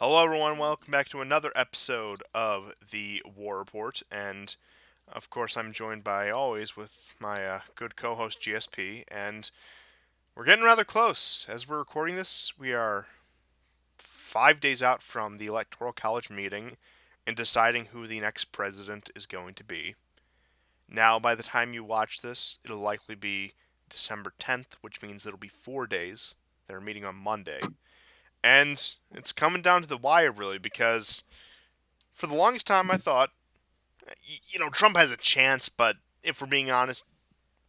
Hello, everyone. Welcome back to another episode of the War Report. And of course, I'm joined by always with my good co host GSP. And we're getting rather close. As we're recording this, we are 5 days out from the Electoral College meeting and deciding who the next president is going to be. Now, by the time you watch this, it'll likely be December 10th, which means it'll be 4 days. They're meeting on Monday. And it's coming down to the wire, really, because for the longest time I thought, Trump has a chance, but if we're being honest,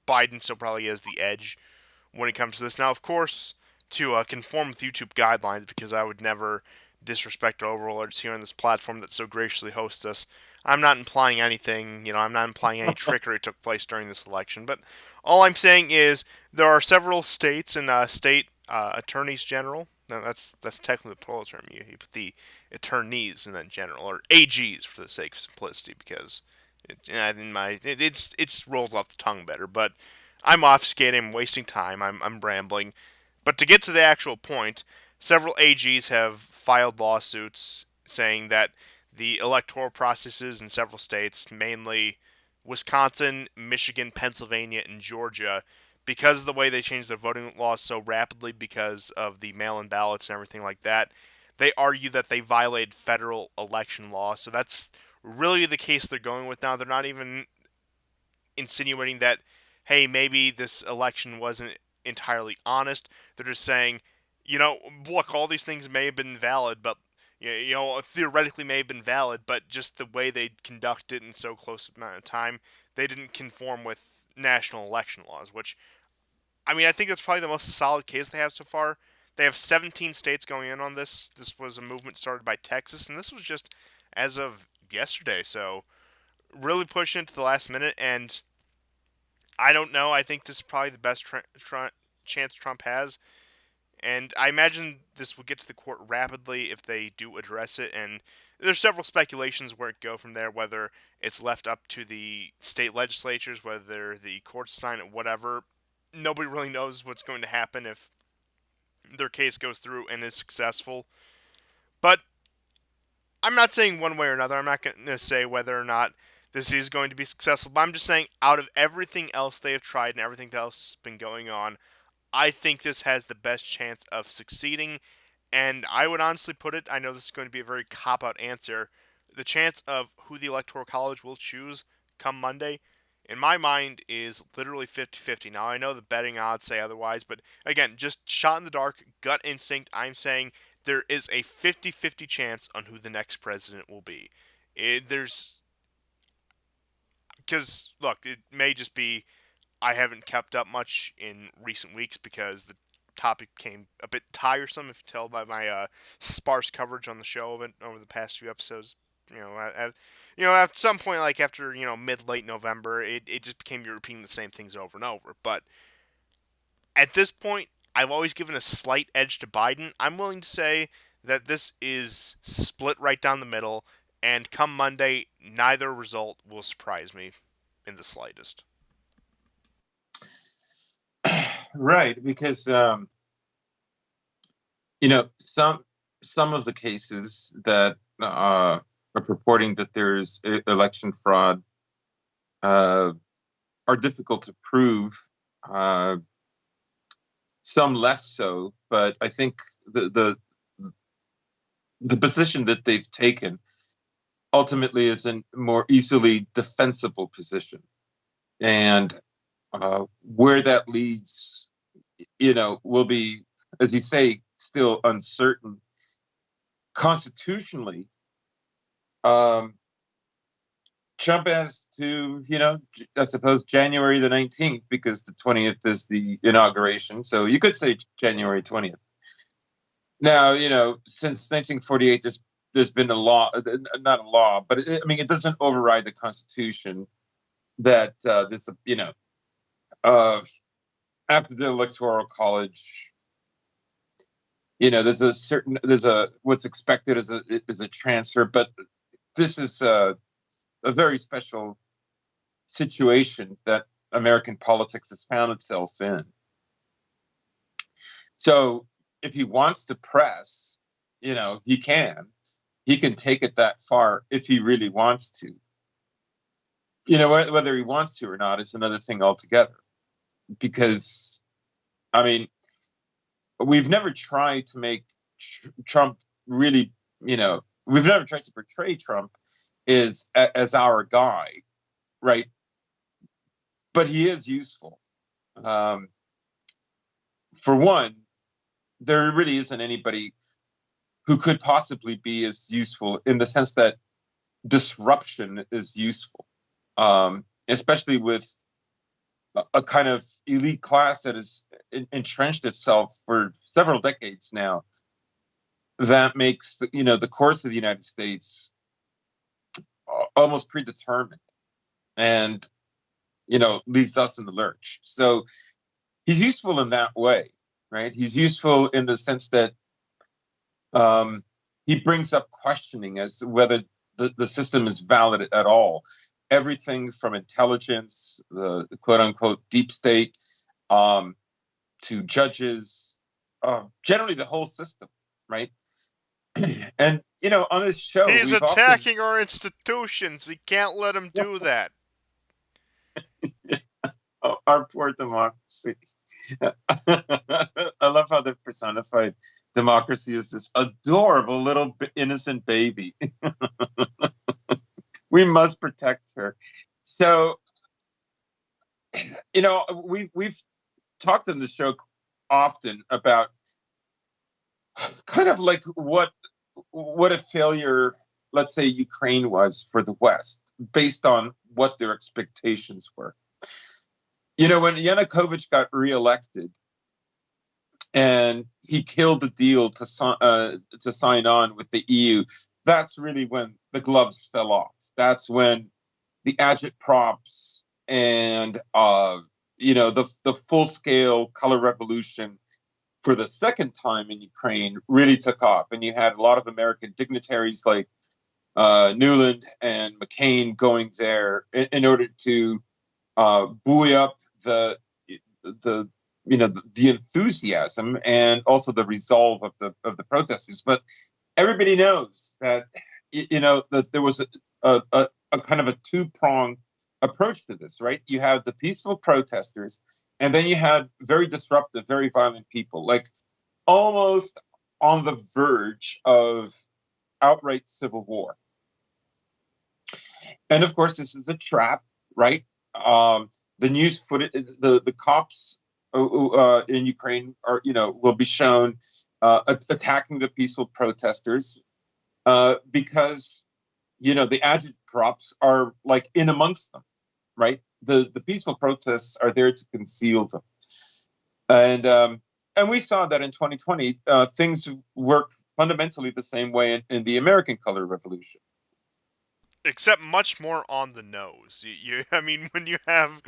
Biden still probably has the edge when it comes to this. Now, of course, to conform with YouTube guidelines, because I would never disrespect our overlords here on this platform that so graciously hosts us, I'm not implying anything, I'm not implying any trickery took place during this election, but all I'm saying is there are several states and state attorneys general. Now, that's technically the plural term. You put the attorneys and then general, or AGs for the sake of simplicity, because it rolls off the tongue better. But I'm obfuscating, I'm wasting time, I'm rambling. But to get to the actual point, several AGs have filed lawsuits saying that the electoral processes in several states, mainly Wisconsin, Michigan, Pennsylvania, and Georgia, because of the way they changed their voting laws so rapidly because of the mail in ballots and everything like that, they argue that they violated federal election law. So that's really the case they're going with now. They're not even insinuating that, hey, maybe this election wasn't entirely honest. They're just saying, look, all these things may have been valid, but theoretically may have been valid, but just the way they conducted it in so close amount of time, they didn't conform with national election laws. Which, I mean, I think that's probably the most solid case they have so far. They have 17 states going in on this. This was a movement started by Texas, and this was just as of yesterday. So really pushing it to the last minute, and I don't know. I think this is probably the best chance Trump has, and I imagine this will get to the court rapidly if they do address it. And there's several speculations where it go from there, whether it's left up to the state legislatures, whether the courts sign it, whatever. Nobody really knows what's going to happen if their case goes through and is successful. But I'm not saying one way or another. I'm not going to say whether or not this is going to be successful, but I'm just saying out of everything else they have tried and everything else that's been going on, I think this has the best chance of succeeding. And I would honestly put it, I know this is going to be a very cop out answer, the chance of who the Electoral College will choose come Monday, in my mind, is literally 50-50. Now, I know the betting odds say otherwise, but again, just shot in the dark, gut instinct, I'm saying there is a 50-50 chance on who the next president will be. There's, because, look, it may just be I haven't kept up much in recent weeks because the topic became a bit tiresome, if you tell by my sparse coverage on the show of it over the past few episodes. At some point, like after mid late November, it just became you repeating the same things over and over. But at this point, I've always given a slight edge to Biden. I'm willing to say that this is split right down the middle, and come Monday, neither result will surprise me in the slightest. Right, because some of the cases that are purporting that there's election fraud are difficult to prove. Uh, some less so, but I think the position that they've taken ultimately is a more easily defensible position, and where that leads, will be, as you say, still uncertain. Constitutionally, um, Trump has to, I suppose January the 19th, because the 20th is the inauguration. So you could say January 20th. Now, since 1948, there's been a law, not a law, but it doesn't override the Constitution that uh, after the Electoral College, there's a what's expected is a transfer, but this is a very special situation that American politics has found itself in. So if he wants to press, he can. He can take it that far if he really wants to. Whether he wants to or not is another thing altogether. Because, I mean, we've never tried to make Trump really, we've never tried to portray Trump as our guy, right? But he is useful. Um, for one, there really isn't anybody who could possibly be as useful in the sense that disruption is useful, especially with a kind of elite class that has entrenched itself for several decades now. That makes the course of the United States almost predetermined, and leaves us in the lurch. So he's useful in that way, right? He's useful in the sense that he brings up questioning as to whether the system is valid at all. Everything from intelligence, the quote unquote deep state, to judges, generally the whole system, right? And on this show, He's we've often attacking our institutions. We can't let him do that. oh, our poor democracy. I love how they've personified democracy as this adorable little innocent baby. We must protect her. So, we've talked on the show often about kind of like what a failure, let's say, Ukraine was for the West, based on what their expectations were. When Yanukovych got reelected and he killed the deal to sign on with the EU, that's really when the gloves fell off. That's when the agitprops and the full scale color revolution for the second time in Ukraine really took off, and you had a lot of American dignitaries like Newland and McCain going there in order to buoy up the enthusiasm and also the resolve of the protesters. But everybody knows that that there was a kind of a two-pronged approach to this, right? You have the peaceful protesters, and then you had very disruptive, very violent people, like almost on the verge of outright civil war. And of course, this is a trap, right? The news footage, the cops in Ukraine will be shown attacking the peaceful protesters because the agitprops are like in amongst them, right? The peaceful protests are there to conceal them, and we saw that in 2020 things worked fundamentally the same way in the American color revolution. Except much more on the nose. I mean, when you have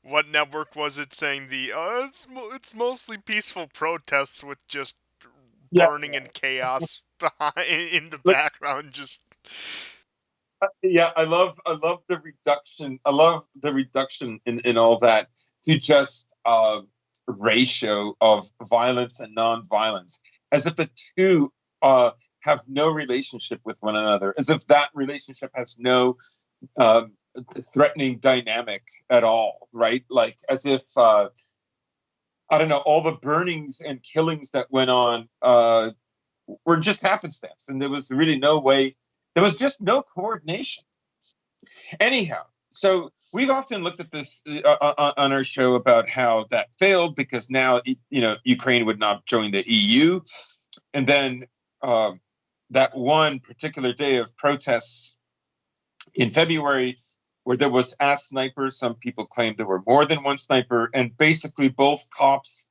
what network was it saying it's mostly peaceful protests with just Yeah, burning and chaos behind in the like background. Just yeah, I love the reduction. I love the reduction in all that to just ratio of violence and non-violence, as if the two have no relationship with one another, as if that relationship has no um, threatening dynamic at all, right? Like as if I don't know, all the burnings and killings that went on were just happenstance, and there was really no way. There was just no coordination. Anyhow, so we've often looked at this on our show about how that failed because now Ukraine would not join the EU, and then that one particular day of protests in February where there was a sniper. Some people claim there were more than one sniper, and basically both cops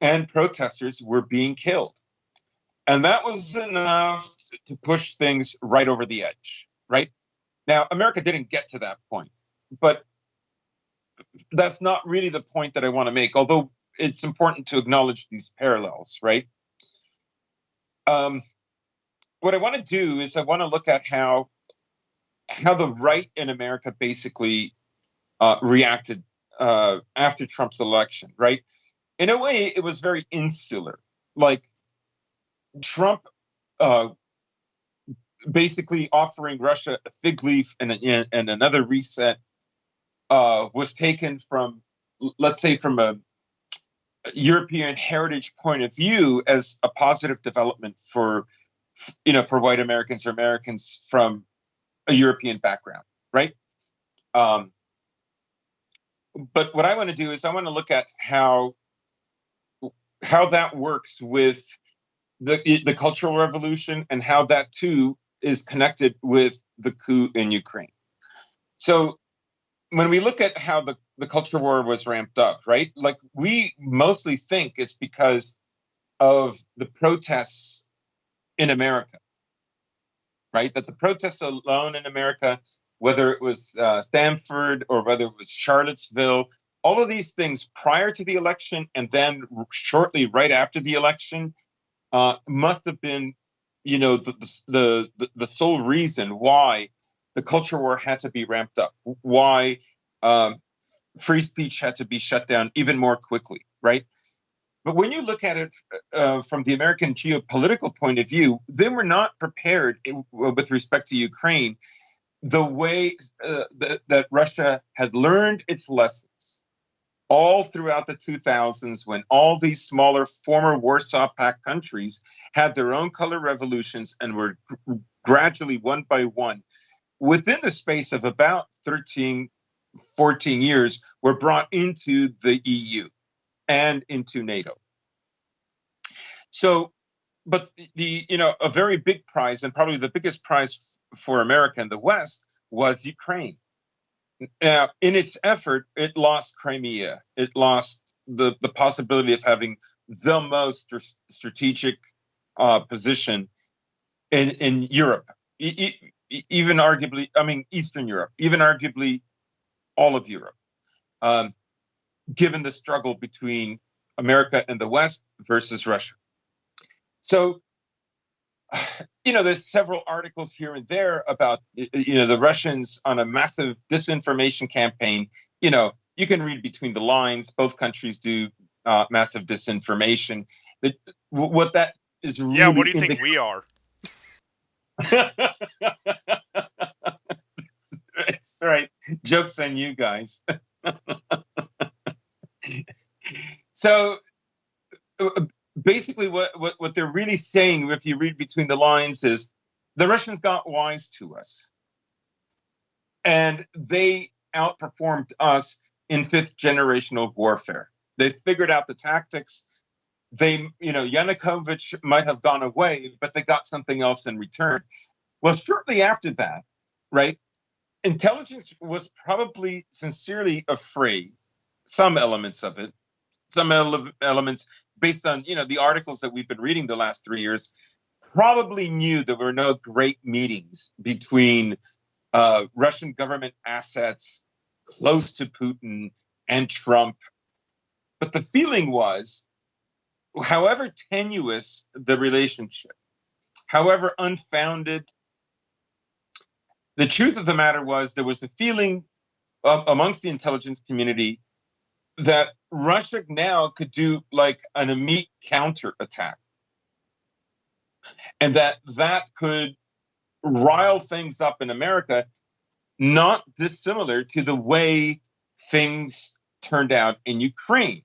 and protesters were being killed. And that was enough to push things right over the edge, right? Now, America didn't get to that point, but that's not really the point that I want to make, although it's important to acknowledge these parallels, right? Um, what I want to do is I want to look at how the right in America basically reacted after Trump's election, right? In a way, it was very insular. Like Trump uh, basically offering Russia a fig leaf and another reset was taken from, let's say, from a European heritage point of view as a positive development for, for white Americans or Americans from a European background, right? Um, but what I want to do is I want to look at how that works with the Cultural Revolution and how that too is connected with the coup in Ukraine. So when we look at how the culture war was ramped up, right? Like we mostly think it's because of the protests in America, right? That the protests alone in America, whether it was Stanford or whether it was Charlottesville, all of these things prior to the election and then shortly right after the election must have been, the sole reason why the culture war had to be ramped up, why free speech had to be shut down even more quickly, right? But when you look at it from the American geopolitical point of view, they were not prepared with respect to Ukraine the way that Russia had learned its lessons all throughout the 2000s when all these smaller former Warsaw Pact countries had their own color revolutions and were gradually, one by one, within the space of about 13, 14 years, were brought into the EU and into NATO. So, but a very big prize, and probably the biggest prize for America and the West, was Ukraine. Now, in its effort, it lost Crimea. It lost the possibility of having the most strategic position in Europe, even arguably, Eastern Europe, even arguably all of Europe, given the struggle between America and the West versus Russia. So, there's several articles here and there about, the Russians on a massive disinformation campaign. You can read between the lines. Both countries do massive disinformation. What that is Yeah, what do really you think we are? That's right. Joke's on you guys. So basically what they're really saying, if you read between the lines, is the Russians got wise to us and they outperformed us in fifth generational warfare. They figured out the tactics. Yanukovych might have gone away, but they got something else in return. Well, shortly after that, right, intelligence was probably sincerely afraid, some elements of it, some elements based on the articles that we've been reading the last 3 years, probably knew there were no great meetings between Russian government assets close to Putin and Trump. But the feeling was, however tenuous the relationship, however unfounded, the truth of the matter was there was a feeling amongst the intelligence community that Russia now could do like an immediate counterattack, and that could rile things up in America, not dissimilar to the way things turned out in Ukraine.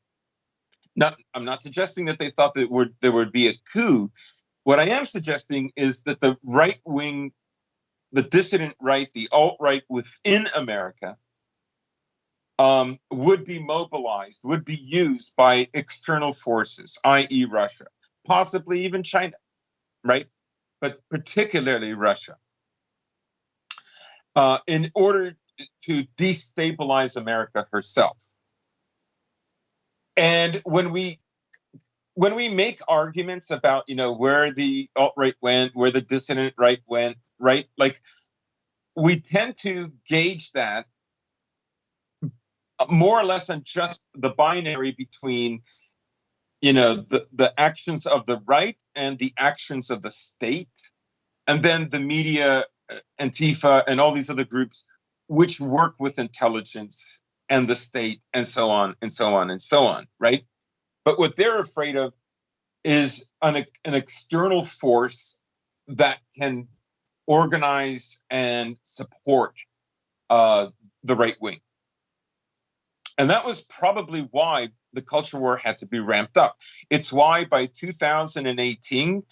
Now, I'm not suggesting that they thought that there would be a coup. What I am suggesting is that the right wing, the dissident right, the alt-right within America would be mobilized, would be used by external forces, i.e. Russia, possibly even China, right? But particularly Russia, in order to destabilize America herself. And when we make arguments about where the alt-right went, where the dissident right went, right, like we tend to gauge that more or less on just the binary between the actions of the right and the actions of the state, and then the media, Antifa, and all these other groups which work with intelligence and the state, and so on and so on and so on, right? But what they're afraid of is an external force that can organize and support uh, the right wing. And that was probably why the culture war had to be ramped up. It's why by 2018,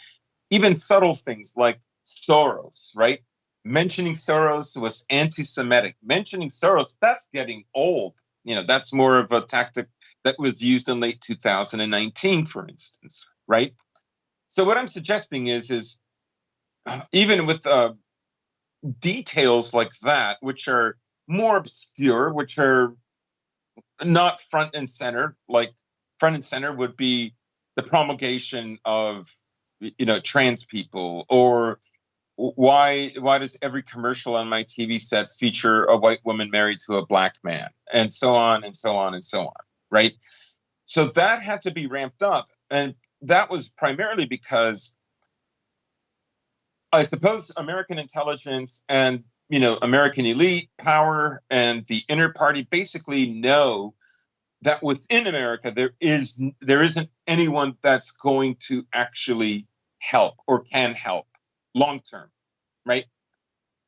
even subtle things like Soros, right? Mentioning Soros was anti-Semitic. Mentioning Soros, that's getting old. That's more of a tactic that was used in late 2019, for instance, right? So what I'm suggesting is even with details like that, which are more obscure, which are not front and center, like front and center would be the promulgation of trans people, or why does every commercial on my TV set feature a white woman married to a black man, and so on and so on and so on, right? So that had to be ramped up, and that was primarily because I suppose American intelligence and American elite power and the inner party basically know that within America there isn't anyone that's going to actually help or can help long term, right?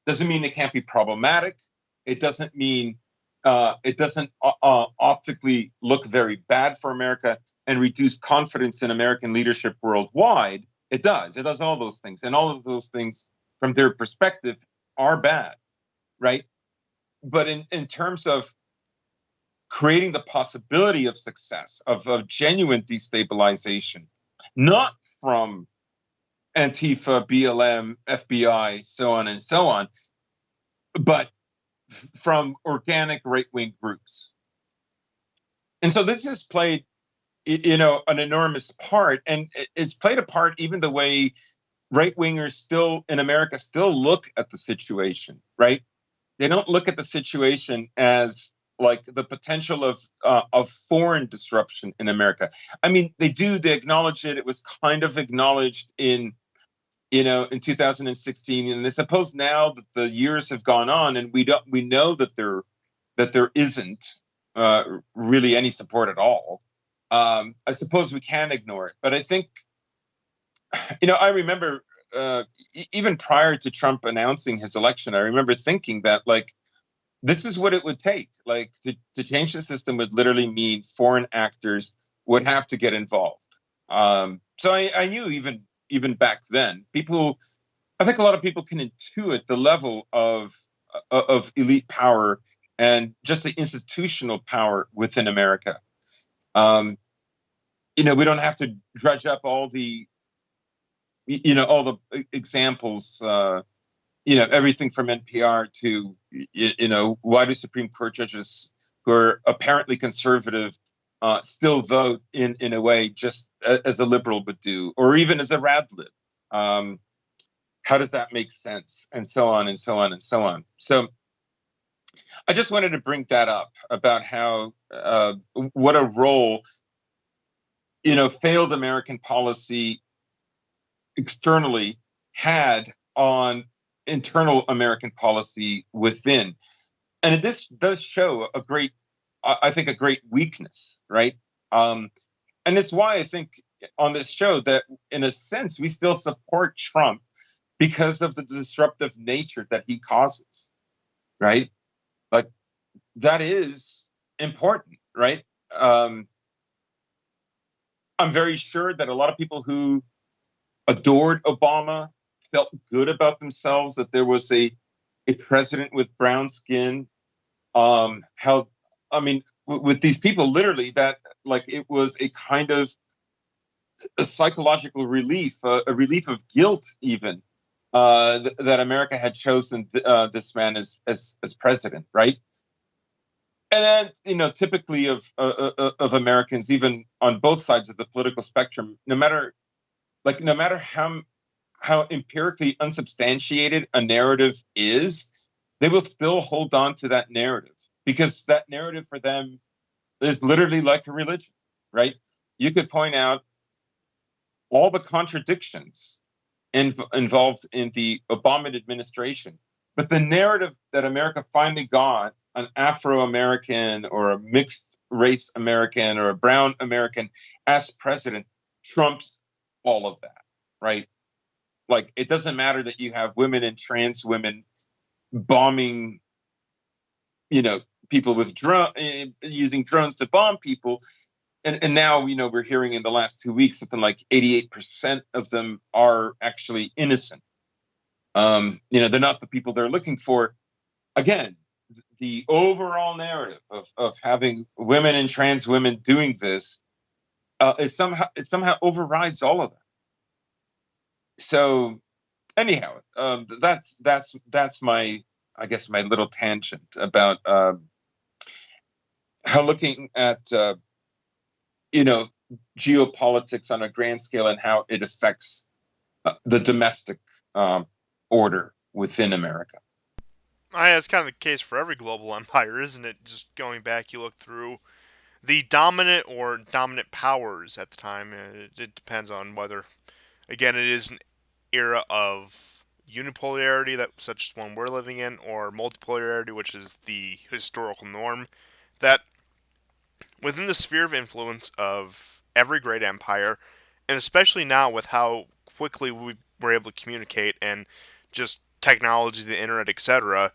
Doesn't mean it can't be problematic. It doesn't mean it doesn't optically look very bad for America and reduce confidence in American leadership worldwide. It does. It does all those things, and all of those things, from their perspective, are bad, right? But in terms of creating the possibility of success, of genuine destabilization, not from Antifa, BLM, FBI, so on and so on, but from organic right-wing groups. And so this has played, an enormous part, and it's played a part even the way right-wingers still in America still look at the situation, right? They don't look at the situation as like the potential of foreign disruption in America. I mean, they do. They acknowledge it. It was kind of acknowledged in 2016, and I suppose now that the years have gone on, and we know that there isn't really any support at all. I suppose we can ignore it, but I think I remember even prior to Trump announcing his election, I remember thinking that like this is what it would take. Like to change the system would literally mean foreign actors would have to get involved. So I knew even back then, I think a lot of people can intuit the level of elite power and just the institutional power within America. We don't have to dredge up all the examples. Everything from NPR to why do Supreme Court judges who are apparently conservative still vote in a way just as a liberal would do, or even as a rad lib. How does that make sense? And so on and so on and so on. So I just wanted to bring that up about how what a role failed American policy externally had on internal American policy within. And this does show I think, a great weakness, right? And it's why I think on this show that, in a sense, we still support Trump because of the disruptive nature that he causes, right? Like, that is important, right? I'm very sure that a lot of people who adored Obama felt good about themselves, that there was a president with brown skin. How, I mean, with these people, literally, that like it was a kind of a psychological relief, a relief of guilt, even that America had chosen this man as president, right? And then, typically of Americans, even on both sides of the political spectrum, no matter how empirically unsubstantiated a narrative is, they will still hold on to that narrative because that narrative for them is literally like a religion, right? You could point out all the contradictions involved in the Obama administration, but the narrative that America finally got an Afro-American or a mixed race American or a brown American as president trumps all of that, right? Like it doesn't matter that you have women and trans women bombing, you know, people with using drones to bomb people. And now, you know, we're hearing in the last 2 weeks something like 88% of them are actually innocent. You know, they're not the people they're looking for. Again, the overall narrative of having women and trans women doing this is somehow it somehow overrides all of that. So anyhow, that's my, I guess, my little tangent about how looking at you know, geopolitics on a grand scale and how it affects the domestic um, order within America. That's kind of the case for every global empire, isn't it? Just going back, you look through the dominant or dominant powers at the time. It depends on whether, again, it is an era of unipolarity, that such as one we're living in, or multipolarity, which is the historical norm. That within the sphere of influence of every great empire, and especially now with how quickly we were able to communicate and just technology, the internet, etc.,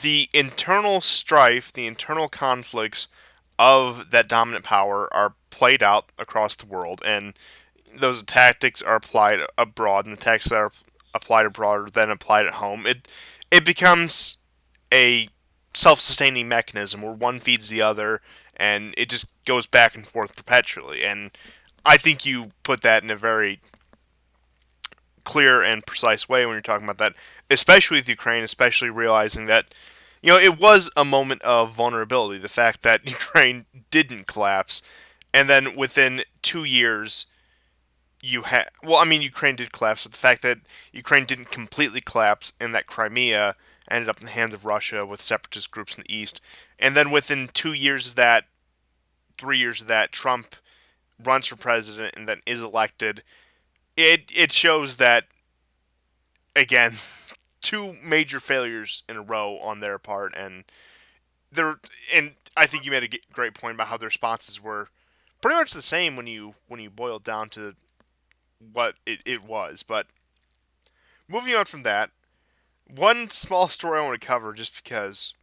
the internal strife, the internal conflicts of that dominant power are played out across the world, and those tactics are applied abroad, and the tactics that are applied abroad are then applied at home. It becomes a self-sustaining mechanism where one feeds the other, and it just goes back and forth perpetually. And I think you put that in a very clear and precise way when you're talking about that, especially with Ukraine, especially realizing that, you know, it was a moment of vulnerability. The fact that Ukraine didn't collapse, and then within 2 years, you had. Well, I mean, Ukraine did collapse, but the fact that Ukraine didn't completely collapse and that Crimea ended up in the hands of Russia with separatist groups in the east, and then within 2 years of that, 3 years of that, Trump runs for president and then is elected. It shows that, again, two major failures in a row on their part, and they're and I think you made a great point about how the responses were pretty much the same when you boil it down to what it was. But moving on from that, one small story I want to cover just because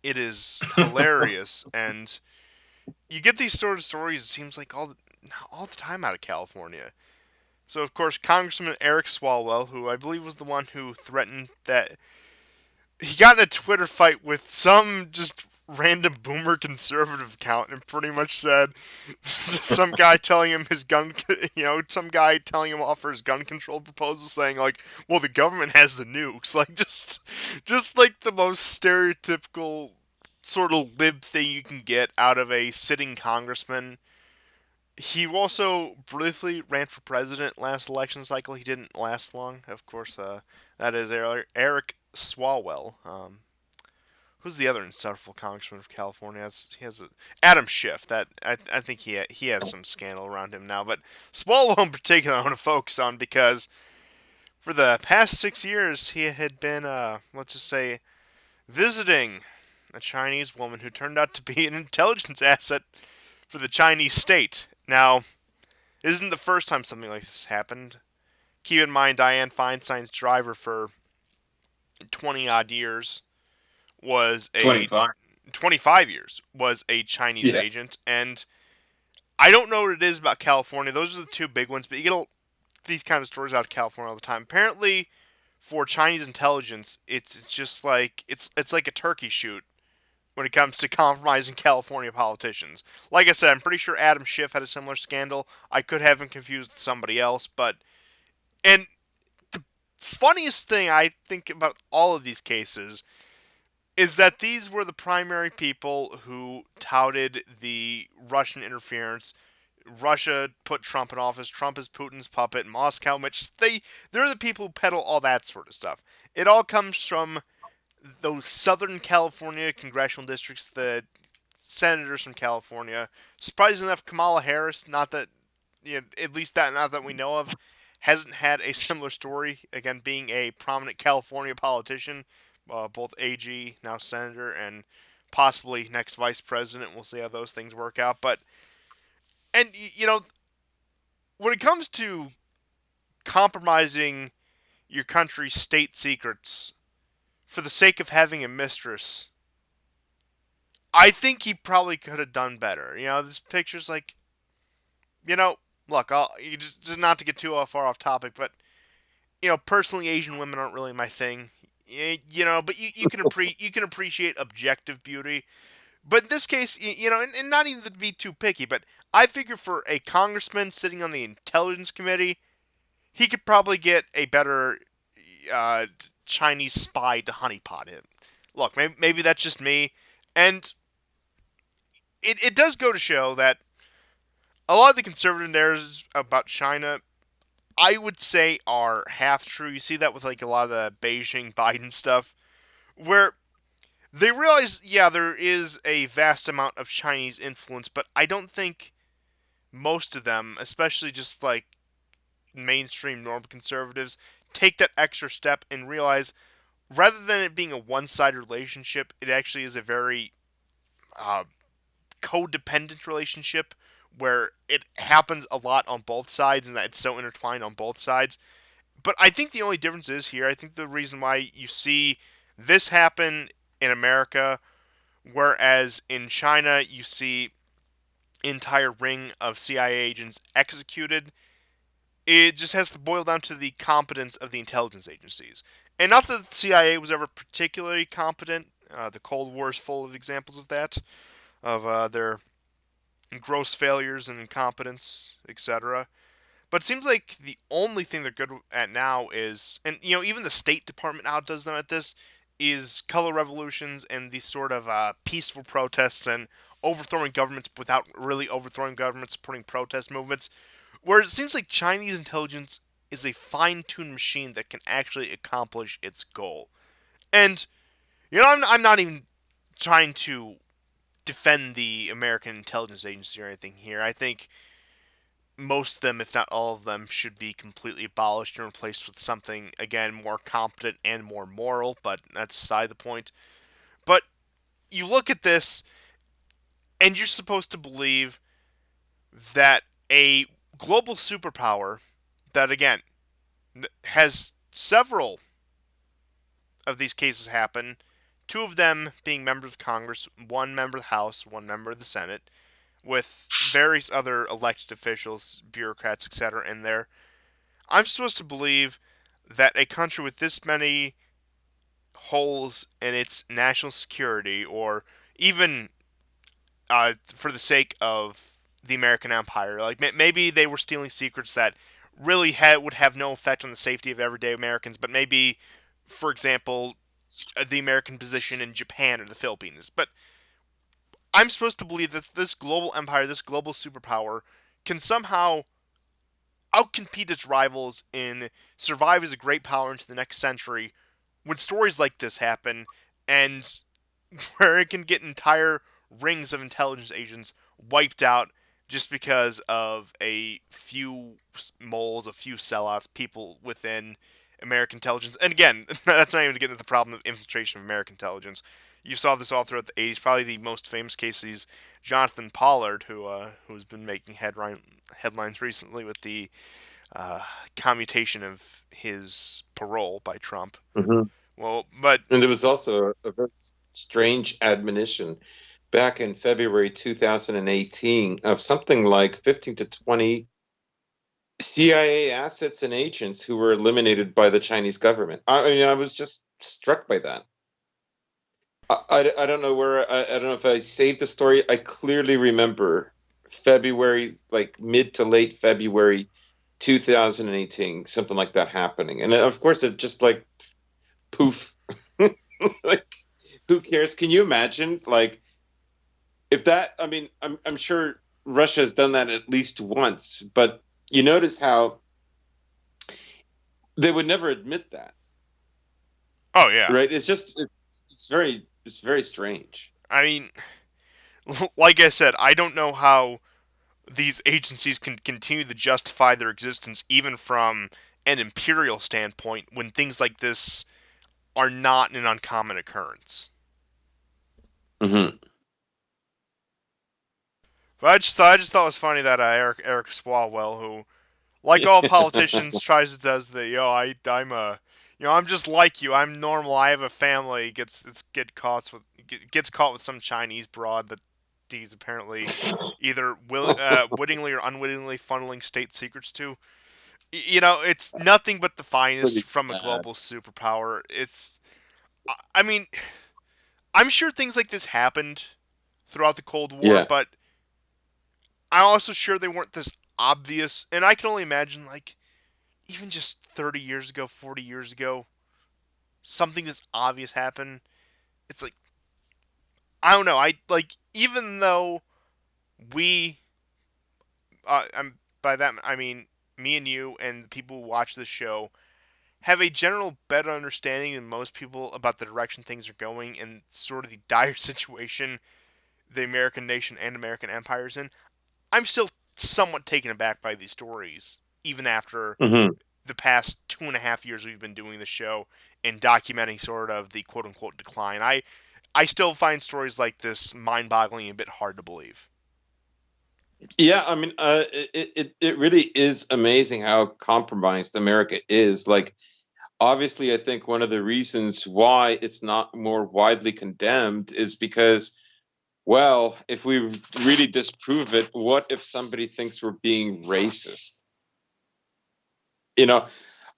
it is hilarious, and you get these sort of stories. It seems like all the time out of California. So of course, Congressman Eric Swalwell, who I believe was the one who threatened that he got in a Twitter fight with some just random boomer conservative account and pretty much said some guy telling him his gun, some guy telling him off for his gun control proposal, saying like, well, the government has the nukes, like just like the most stereotypical sort of lib thing you can get out of a sitting congressman. He also briefly ran for president last election cycle. He didn't last long, of course. That is Eric Swalwell. Who's the other insufferable congressman of California? He has Adam Schiff. That I think he has some scandal around him now. But Swalwell in particular, I want to focus on because for the past 6 years he had been, let's just say, visiting a Chinese woman who turned out to be an intelligence asset for the Chinese state. Now, it isn't the first time something like this happened. Keep in mind, Dianne Feinstein's driver for 20 odd years was a 25. 25 years was a Chinese Yeah. agent, and I don't know what it is about California. Those are the two big ones, but you get these kind of stories out of California all the time. Apparently, for Chinese intelligence, it's just like it's like a turkey shoot when it comes to compromising California politicians. Like I said, I'm pretty sure Adam Schiff had a similar scandal. I could have him confused with somebody else, but and the funniest thing I think about all of these cases is that these were the primary people who touted the Russian interference. Russia put Trump in office. Trump is Putin's puppet. Moscow, which they're the people who peddle all that sort of stuff. It all comes from those Southern California congressional districts, the senators from California. Surprisingly enough, Kamala Harris, not that at least that not that we know of, hasn't had a similar story. Again, being a prominent California politician, both AG, now senator, and possibly next vice president. We'll see how those things work out. But and when it comes to compromising your country's state secrets for the sake of having a mistress, I think he probably could have done better. This picture's like, you know, look, just not to get too far off topic, but personally, Asian women aren't really my thing. But you can appreciate objective beauty. But in this case, and not even to be too picky, but I figure for a congressman sitting on the intelligence committee, he could probably get a better uh, Chinese spy to honeypot him. Look, maybe that's just me, and it does go to show that a lot of the conservative narratives about China, I would say, are half true. You see that with like a lot of the Beijing Biden stuff, where they realize, yeah, there is a vast amount of Chinese influence, but I don't think most of them, especially just like mainstream norm conservatives, take that extra step and realize rather than it being a one-sided relationship, it actually is a very uh, codependent relationship where it happens a lot on both sides and that it's so intertwined on both sides. But I think the only difference is here, I think the reason why you see this happen in America, whereas in China you see entire ring of CIA agents executed, it just has to boil down to the competence of the intelligence agencies. And not that the CIA was ever particularly competent. The Cold War is full of examples of that, of their gross failures and incompetence, etc. But it seems like the only thing they're good at now is, and even the State Department outdoes them at this, is color revolutions and these sort of peaceful protests and overthrowing governments without really overthrowing governments, supporting protest movements. Where it seems like Chinese intelligence is a fine-tuned machine that can actually accomplish its goal. And I'm not even trying to defend the American intelligence agency or anything here. I think most of them, if not all of them, should be completely abolished and replaced with something, again, more competent and more moral, but that's aside the point. But you look at this, and you're supposed to believe that a global superpower that, again, has several of these cases happen, two of them being members of Congress, one member of the House, one member of the Senate, with various other elected officials, bureaucrats, etc., in there. I'm supposed to believe that a country with this many holes in its national security, or even for the sake of the American empire, like maybe they were stealing secrets that really would have no effect on the safety of everyday Americans, but maybe, for example, the American position in Japan or the Philippines. But I'm supposed to believe that this global empire, this global superpower, can somehow outcompete its rivals and survive as a great power into the next century when stories like this happen, and where it can get entire rings of intelligence agents wiped out just because of a few moles, a few sellouts, people within American intelligence. And again, that's not even to get into the problem of infiltration of American intelligence. You saw this all throughout the 80s. Probably the most famous case is Jonathan Pollard, who's been making headlines recently with the uh, commutation of his parole by Trump. Mhm. Well, but And there was also a very strange admonition back in February 2018 of something like 15 to 20 CIA assets and agents who were eliminated by the Chinese government. I mean, I was just struck by that. I don't know where, I don't know if I saved the story. I clearly remember February, like mid to late February 2018, something like that happening. And of course, it just like poof. Like, who cares? Can you imagine? Like, if that, I mean, I'm sure Russia has done that at least once, but you notice how they would never admit that, oh yeah, right? It's very strange. I mean, like I said, I don't know how these agencies can continue to justify their existence even from an imperial standpoint when things like this are not an uncommon occurrence. Hmm. But I just thought it was funny that Eric Swalwell, who like all politicians tries to does the I'm a I'm just like you. I'm normal. I have a family. Gets caught with some Chinese broad that he's apparently either wittingly or unwittingly funneling state secrets to. It's nothing but the finest Pretty from a sad. global superpower. I mean, I'm sure things like this happened throughout the Cold War, Yeah. but I'm also sure they weren't this obvious. And I can only imagine, like, even just 30 years ago, 40 years ago, something this obvious happened. It's like, I don't know. Even though we, by that, I mean, me and you and the people who watch this show have a general better understanding than most people about the direction things are going and sort of the dire situation the American nation and American empire is in. I'm still somewhat taken aback by these stories, even after Hmm. the past 2.5 years we've been doing the show and documenting sort of the quote unquote decline. I still find stories like this mind boggling and a bit hard to believe. Yeah, I mean, it really is amazing how compromised America is. Like, obviously, I think one of the reasons why it's not more widely condemned is because, well, if we really disprove it, what if somebody thinks we're being racist? You know,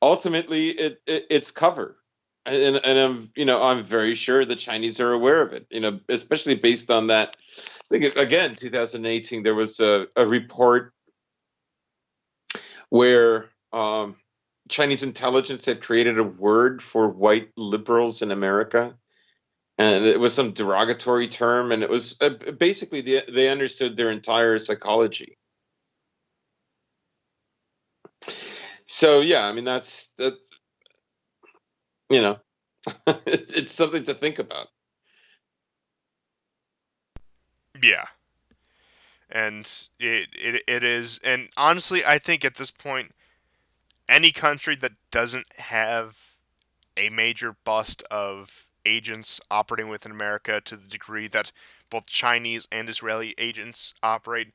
ultimately, it's cover, and I'm very sure the Chinese are aware of it. Especially based on that. I think again, 2018, there was a report where Chinese intelligence had created a word for white liberals in America, and it was some derogatory term, and it was basically they understood their entire psychology. So yeah, I mean that you know it's something to think about. Yeah. And it is, and honestly, I think at this point, any country that doesn't have a major bust of agents operating within America to the degree that both Chinese and Israeli agents operate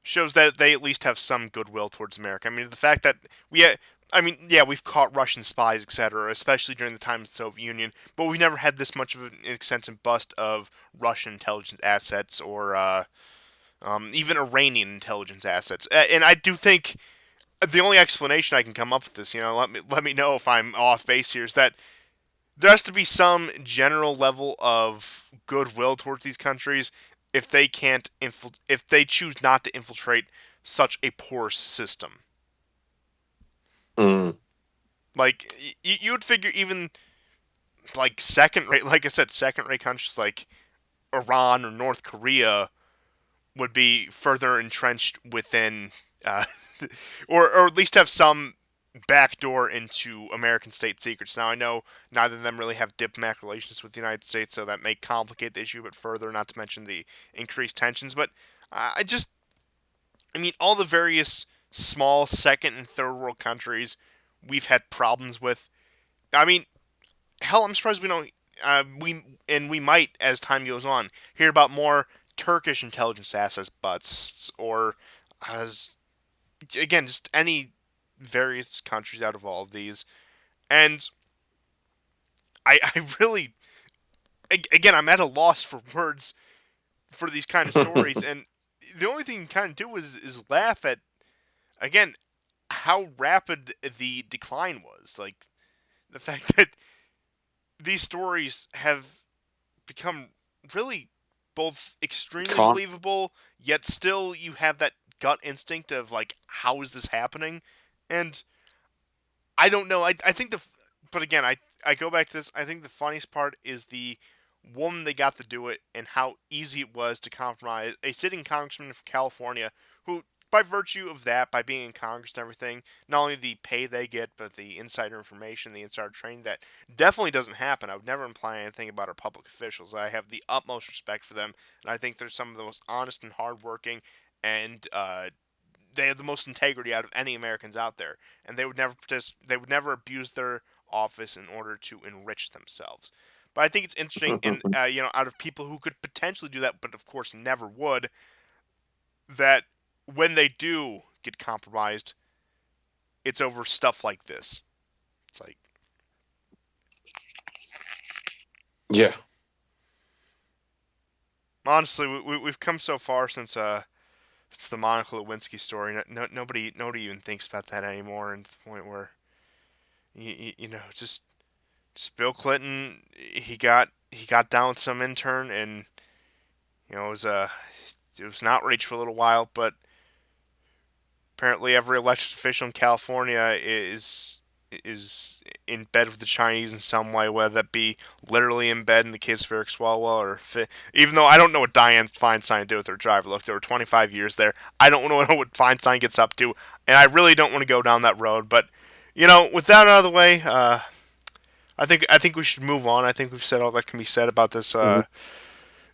shows that they at least have some goodwill towards America. I mean, the fact that yeah, we've caught Russian spies, etc., especially during the time of the Soviet Union, but we've never had this much of an extensive bust of Russian intelligence assets or even Iranian intelligence assets. And I do think the only explanation I can come up with this, let me know if I'm off base here, is that there has to be some general level of goodwill towards these countries if they can't if they choose not to infiltrate such a porous system. Mm. Like you would figure even like second rate, like I said, second rate countries like Iran or North Korea would be further entrenched within, uh, or at least have some backdoor into American state secrets. Now I know neither of them really have diplomatic relations with the United States, so that may complicate the issue a bit further. Not to mention the increased tensions, but I mean, all the various small second and third world countries we've had problems with. I mean, hell, I'm surprised we don't. We might, as time goes on, hear about more Turkish intelligence assets busts, or as again, just any various countries out of all of these. And I really, again, I'm at a loss for words for these kind of stories, and the only thing you can kind of do is laugh at again how rapid the decline was. Like the fact that these stories have become really both extremely Con- believable, yet still you have that gut instinct of like, how is this happening? And I don't know. I think but again, I go back to this. I think the funniest part is the woman they got to do it and how easy it was to compromise a sitting congressman from California who, by virtue of that, by being in Congress and everything, not only the pay they get, but the insider information, the insider training, that definitely doesn't happen. I would never imply anything about our public officials. I have the utmost respect for them, and I think they're some of the most honest and hardworking and they have the most integrity out of any Americans out there, and they would never abuse their office in order to enrich themselves. But I think it's interesting, and out of people who could potentially do that, but of course never would, that when they do get compromised, it's over stuff like this. It's like, Yeah. honestly, we've come so far since it's the Monica Lewinsky story. Nobody even thinks about that anymore. And to the point where you know, just Bill Clinton, he got down with some intern, and it was an outrage for a little while, but apparently every elected official in California is in bed with the Chinese in some way, whether that be literally in bed in the case of Eric Swalwell, even though I don't know what Dianne Feinstein did with her driver. Look, there were 25 years there. I don't know what Feinstein gets up to, and I really don't want to go down that road. But with that out of the way, I think we should move on. I think we've said all that can be said about this Mhm.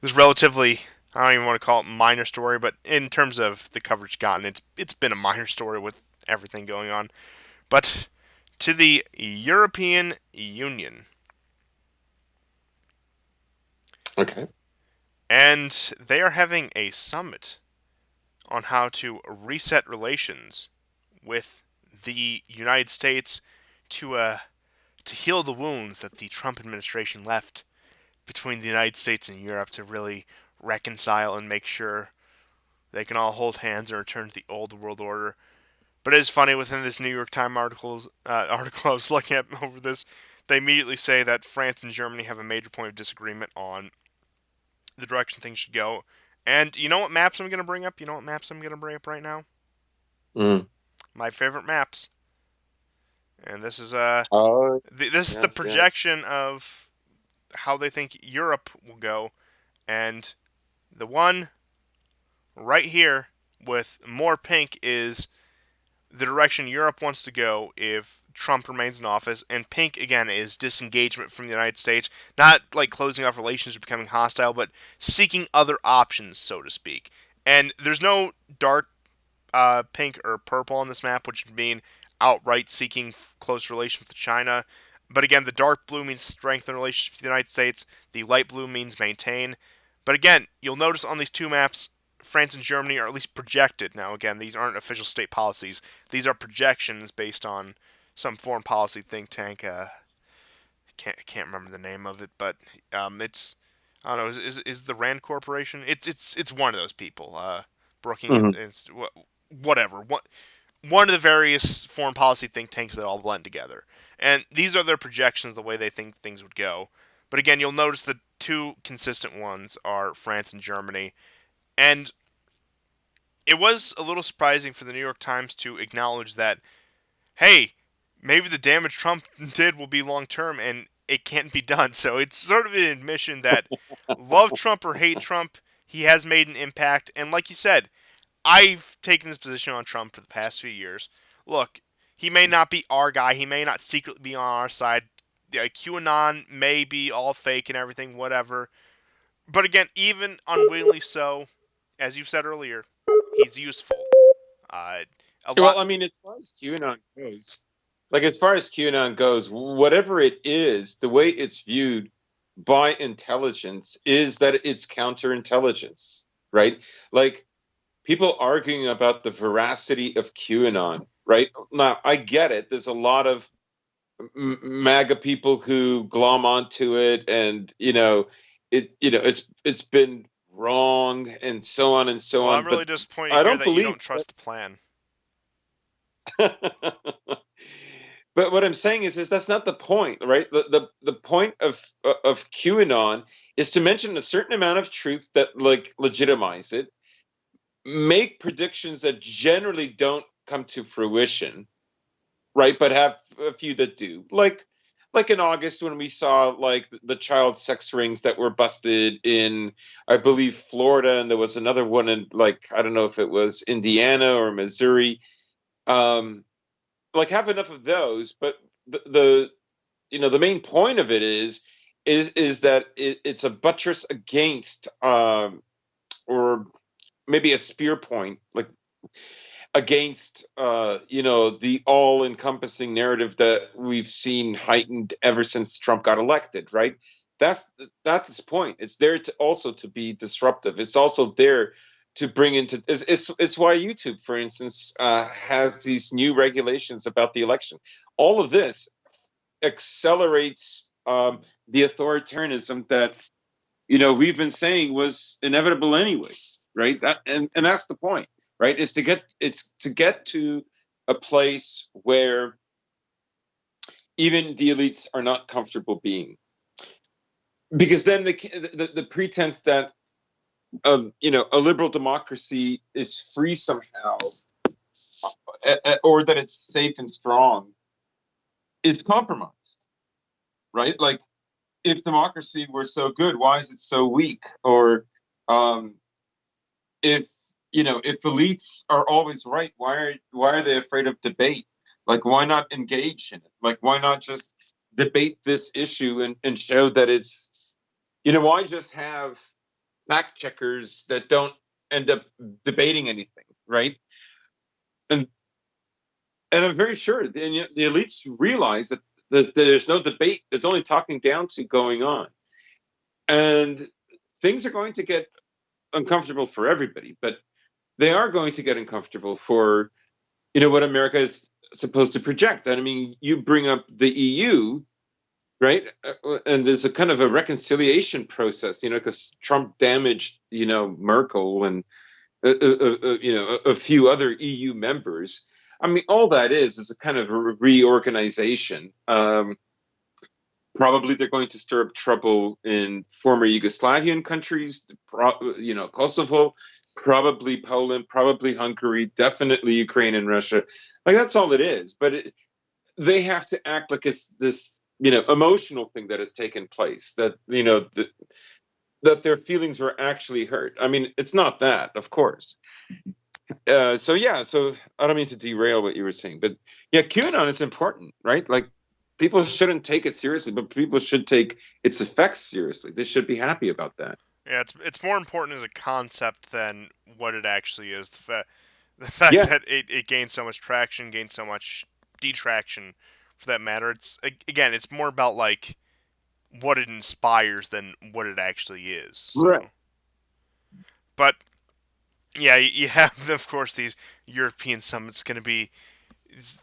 this relatively, I don't even want to call it minor story, but in terms of the coverage gotten, it's been a minor story with everything going on. But to the European Union, Okay. and they are having a summit on how to reset relations with the United States to heal the wounds that the Trump administration left between the United States and Europe, to really reconcile and make sure they can all hold hands and return to the old world order. But it is funny, within this New York Times article I was looking at over this, they immediately say that France and Germany have a major point of disagreement on the direction things should go. And you know what maps I'm going to bring up? You know what maps I'm going to bring up right now? Mm. My favorite maps. And Oh, this is the yes, yes. projection of how they think Europe will go. And the one right here with more pink is the direction Europe wants to go if Trump remains in office, and pink again is disengagement from the United States, not like closing off relations or becoming hostile, but seeking other options, so to speak. And there's no dark pink or purple on this map, which would mean outright seeking close relations with China. But again, the dark blue means strengthen relations with the United States. The light blue means maintain. But again, you'll notice on these two maps, France and Germany are at least projected. Now, again, these aren't official state policies. These are projections based on some foreign policy think tank. Can't remember the name of it, but it's, I don't know. Is the Rand Corporation? It's one of those people. Brookings, Mhm. whatever. One of the various foreign policy think tanks that all blend together. And these are their projections, the way they think things would go. But again, you'll notice the two consistent ones are France and Germany. And it was a little surprising for the New York Times to acknowledge that, hey, maybe the damage Trump did will be long term and it can't be done. So it's sort of an admission that, love Trump or hate Trump, he has made an impact. And like you said, I've taken this position on Trump for the past few years. Look, he may not be our guy. He may not secretly be on our side. QAnon may be all fake and everything, whatever. But again, even unwittingly so, as you said earlier, he's useful. Uh, a lot. Well, I mean, as far as QAnon goes, as far as QAnon goes, whatever it is, the way it's viewed by intelligence is that it's counterintelligence, right? Like people arguing about the veracity of QAnon, right? Now, I get it. There's a lot of MAGA people who glom onto it, and it's been wrong, and so on and so Well, I'm on. really But disappointed to I hear don't that you believe don't trust the plan. that. But what I'm saying is that's not the point, right? The point of QAnon is to mention a certain amount of truth that like legitimize it, make predictions that generally don't come to fruition, right? But have a few that do. Like in August when we saw like the child sex rings that were busted in, I believe, Florida, and there was another one in, like, I don't know if it was Indiana or Missouri. Um, like have enough of those, but the the main point of it is that it's a buttress against, or maybe a spear point, like against, the all-encompassing narrative that we've seen heightened ever since Trump got elected, right? That's that's its point. It's there to also to be disruptive. It's also there to bring into it's why YouTube, for instance, has these new regulations about the election. All of this accelerates the authoritarianism that we've been saying was inevitable anyways, right? And that's the point, right? It's to get to a place where even the elites are not comfortable being, because then the pretense that a liberal democracy is free somehow, or that it's safe and strong, is compromised, right? Like, if democracy were so good, why is it so weak? Or um, if if elites are always right, why are they afraid of debate? Like, why not engage in it? Like, why not just debate this issue and show that it's why just have fact checkers that don't end up debating anything, right? And I'm very sure the elites realize that there's no debate. There's only talking down to going on, and things are going to get uncomfortable for everybody. But they are going to get uncomfortable for what America is supposed to project. And I mean, you bring up the EU, right? And there's a kind of a reconciliation process, because Trump damaged, Merkel and a few other EU members. I mean, all that is a kind of a reorganization. Probably they're going to stir up trouble in former Yugoslavian countries, Kosovo, probably Poland, probably Hungary, definitely Ukraine and Russia. Like, that's all it is. But they have to act like it's this, emotional thing that has taken place, that, that their feelings were actually hurt. I mean, it's not that, of course. So yeah, so I don't mean to derail what you were saying, but yeah, QAnon is important, right? Like, people shouldn't take it seriously, but people should take its effects seriously. They should be happy about that. Yeah, it's more important as a concept than what it actually is. The fact that Yes, it gained so much traction, gained so much detraction, for that matter. Again, it's more about like what it inspires than what it actually is. right. So, but yeah, you have of course these European summits going to be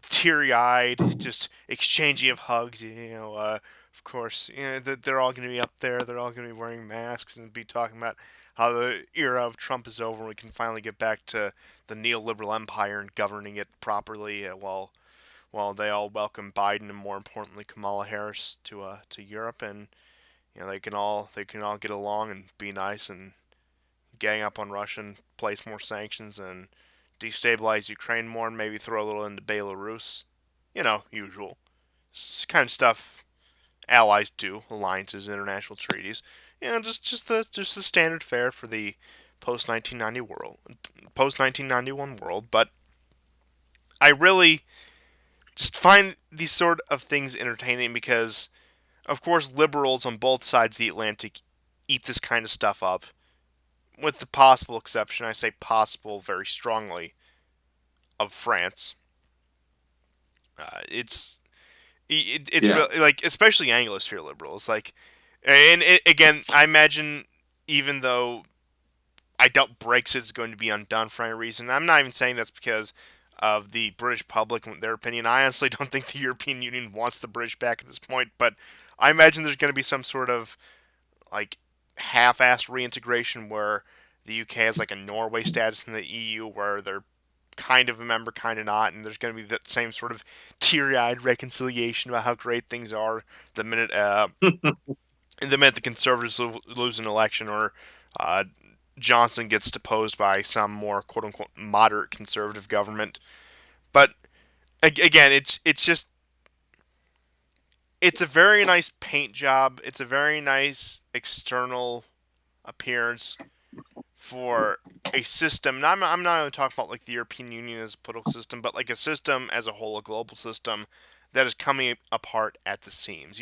teary-eyed, just exchanging of hugs. Of course, they're all going to be up there. They're all going to be wearing masks and be talking about how the era of Trump is over and we can finally get back to the neoliberal empire and governing it properly. While they all welcome Biden and more importantly Kamala Harris to Europe, and they can all get along and be nice and gang up on Russia and place more sanctions and destabilize Ukraine more and maybe throw a little into Belarus. Usual. It's kind of stuff allies do, alliances, international treaties. Just the standard fare for the post 1991 world. But I really just find these sort of things entertaining because, of course, liberals on both sides of the Atlantic eat this kind of stuff up, with the possible exception, I say possible very strongly, of France. It's Yeah. really like, especially Anglosphere liberals, like, and again, I imagine, even though I doubt Brexit is going to be undone for any reason, I'm not even saying that's because of the British public and their opinion. I honestly don't think the European Union wants the British back at this point, but I imagine there's going to be some sort of like half-assed reintegration where the UK has like a Norway status in the EU, where they're kind of a member, kind of not, and there's going to be that same sort of teary-eyed reconciliation about how great things are the minute the Conservatives lose an election, or uh, Johnson gets deposed by some more quote-unquote moderate conservative government. But again, it's a very nice paint job. It's a very nice external appearance for a system. And I'm not even talking about like the European Union as a political system, but like a system as a whole, a global system that is coming apart at the seams.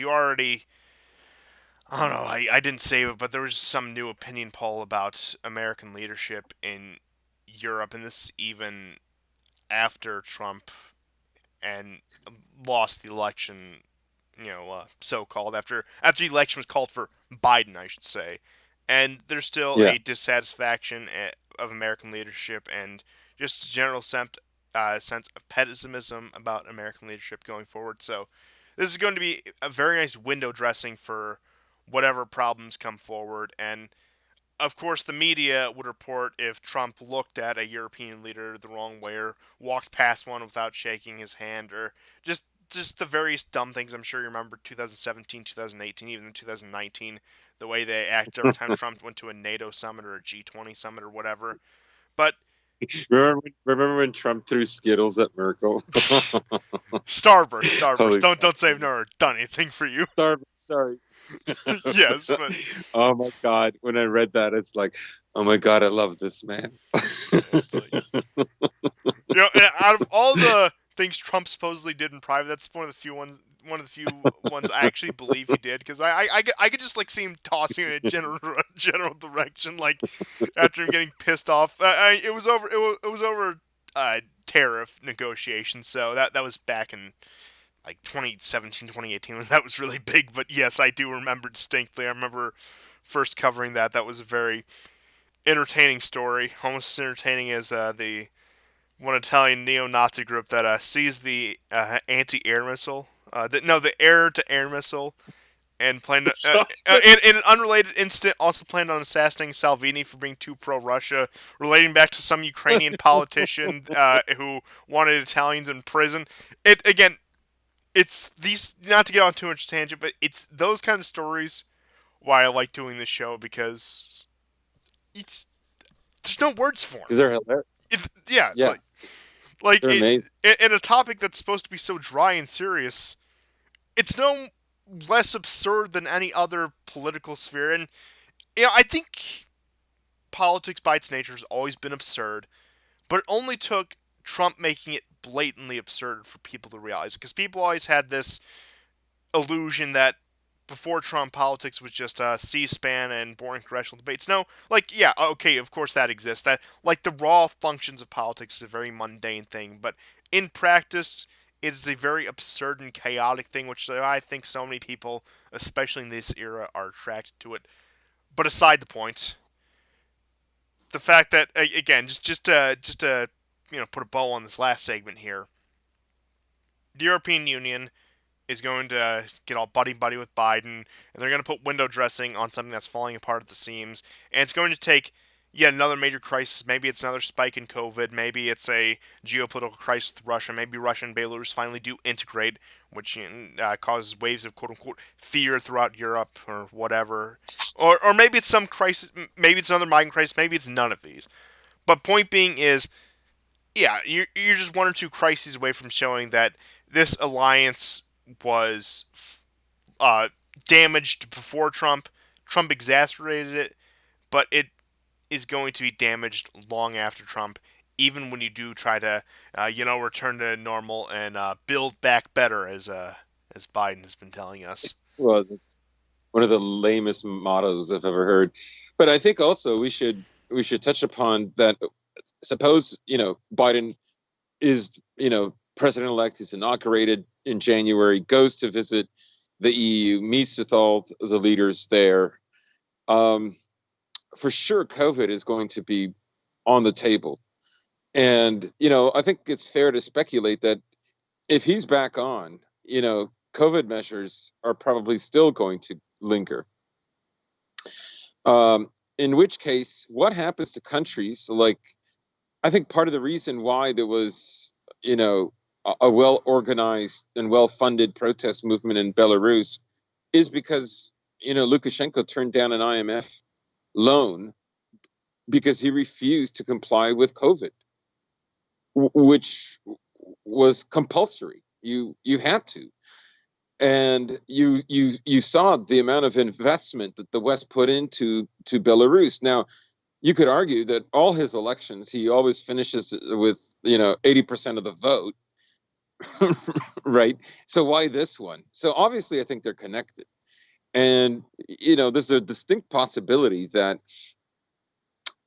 I don't know, I didn't save it, but there was some new opinion poll about American leadership in Europe, and this even after Trump and lost the election, so-called after the election was called for Biden, I should say, and there's still Yeah. a dissatisfaction of American leadership and just a general sense of pessimism about American leadership going forward. So this is going to be a very nice window dressing for whatever problems come forward. And of course, the media would report if Trump looked at a European leader the wrong way or walked past one without shaking his hand or just the various dumb things. I'm sure you remember 2017, 2018, even 2019, the way they acted every time Trump went to a NATO summit or a G20 summit or whatever. But Remember when Trump threw Skittles at Merkel? Starburst. Holy Don't crap! say I've never done anything for you. Sorry. Yes, but Oh my God! When I read that, it's like, oh my God, I love this man. it's like, and out of all the things Trump supposedly did in private, that's one of the few ones I actually believe he did because I could just like see him tossing in a general direction like after him getting pissed off. It was over tariff negotiations, so that was back in like 2017, 2018 when that was really big. But yes, I do remember distinctly. I remember first covering that. That was a very entertaining story, almost as entertaining as the one Italian neo-Nazi group that seized the anti-air missile, the air-to-air missile, and planned in an unrelated incident also planned on assassinating Salvini for being too pro-Russia, relating back to some Ukrainian politician who wanted Italians in prison. It again, it's these not to get on too much tangent, but it's those kind of stories why I like doing this show because it's there's no words for These are hilarious. yeah, it's Yeah, like they're it amazing. in a topic that's supposed to be so dry and serious. It's no less absurd than any other political sphere, and I think politics by its nature has always been absurd, but it only took Trump making it blatantly absurd for people to realize it, because people always had this illusion that before Trump, politics was just C-SPAN and boring congressional debates. No, like yeah, okay, of course that exists. That like the raw functions of politics is a very mundane thing, but in practice, it is a very absurd and chaotic thing, which I think so many people, especially in this era, are attracted to it. But aside the point, the fact that again, just to put a bow on this last segment here, the European Union is going to get all buddy buddy with Biden, and they're going to put window dressing on something that's falling apart at the seams. And it's going to take yet another major crisis. Maybe it's another spike in COVID. Maybe it's a geopolitical crisis with Russia. Maybe Russia and Belarus finally do integrate, which causes waves of quote unquote fear throughout Europe or whatever. Or maybe it's some crisis. Maybe it's another migrant crisis. Maybe it's none of these. But point being is, yeah, you're just one or two crises away from showing that this alliance was uh, damaged before Trump. Trump exacerbated it, but it is going to be damaged long after Trump. Even when you do try to, return to normal and build back better, as Biden has been telling us. Well, that's one of the lamest mottos I've ever heard. But I think also we should touch upon that. Suppose Biden is president elect. He's inaugurated in January. Goes to visit the EU, meets with all the leaders there. Um, for sure, COVID is going to be on the table, and I think it's fair to speculate that if he's back on, COVID measures are probably still going to linger. In which case, what happens to countries like? I think part of the reason why there was, a well organized and well funded protest movement in Belarus is because, Lukashenko turned down an IMF loan because he refused to comply with COVID, which was compulsory. You had to. And you saw the amount of investment that the West put into Belarus. Now, you could argue that all his elections, he always finishes with 80% of the vote, right? So why this one? So obviously, I think they're connected, and there's a distinct possibility that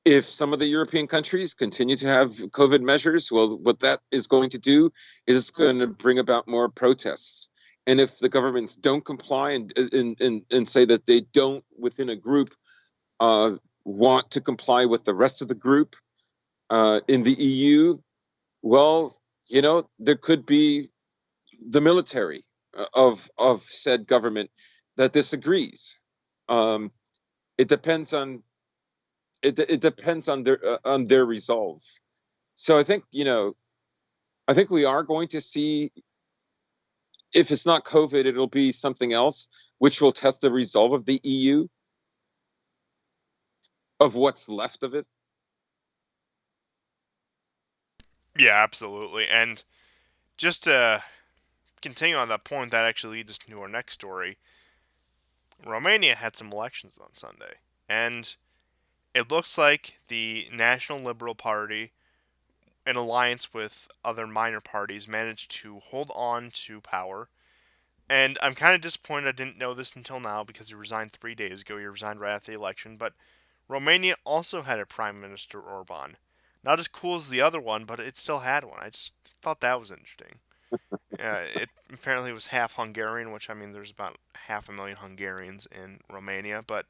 if some of the European countries continue to have COVID measures, well, what that is going to do is it's going to bring about more protests. And if the governments don't comply and say that they don't within a group want to comply with the rest of the group in the EU, well, there could be the military of said government that disagrees. Um, it depends on it depends on their resolve. So I think we are going to see, if it's not COVID, it'll be something else, which will test the resolve of the EU, of what's left of it. Yeah, absolutely. And just to continue on that point, that actually leads us to our next story. Romania had some elections on Sunday, and it looks like the National Liberal Party, in alliance with other minor parties, managed to hold on to power. And I'm kind of disappointed I didn't know this until now because he resigned 3 days ago. He resigned right after the election. But Romania also had a Prime Minister, Orban. Not as cool as the other one, but it still had one. I just thought that was interesting. It apparently was half Hungarian, which, I mean, there's about 500,000 Hungarians in Romania. But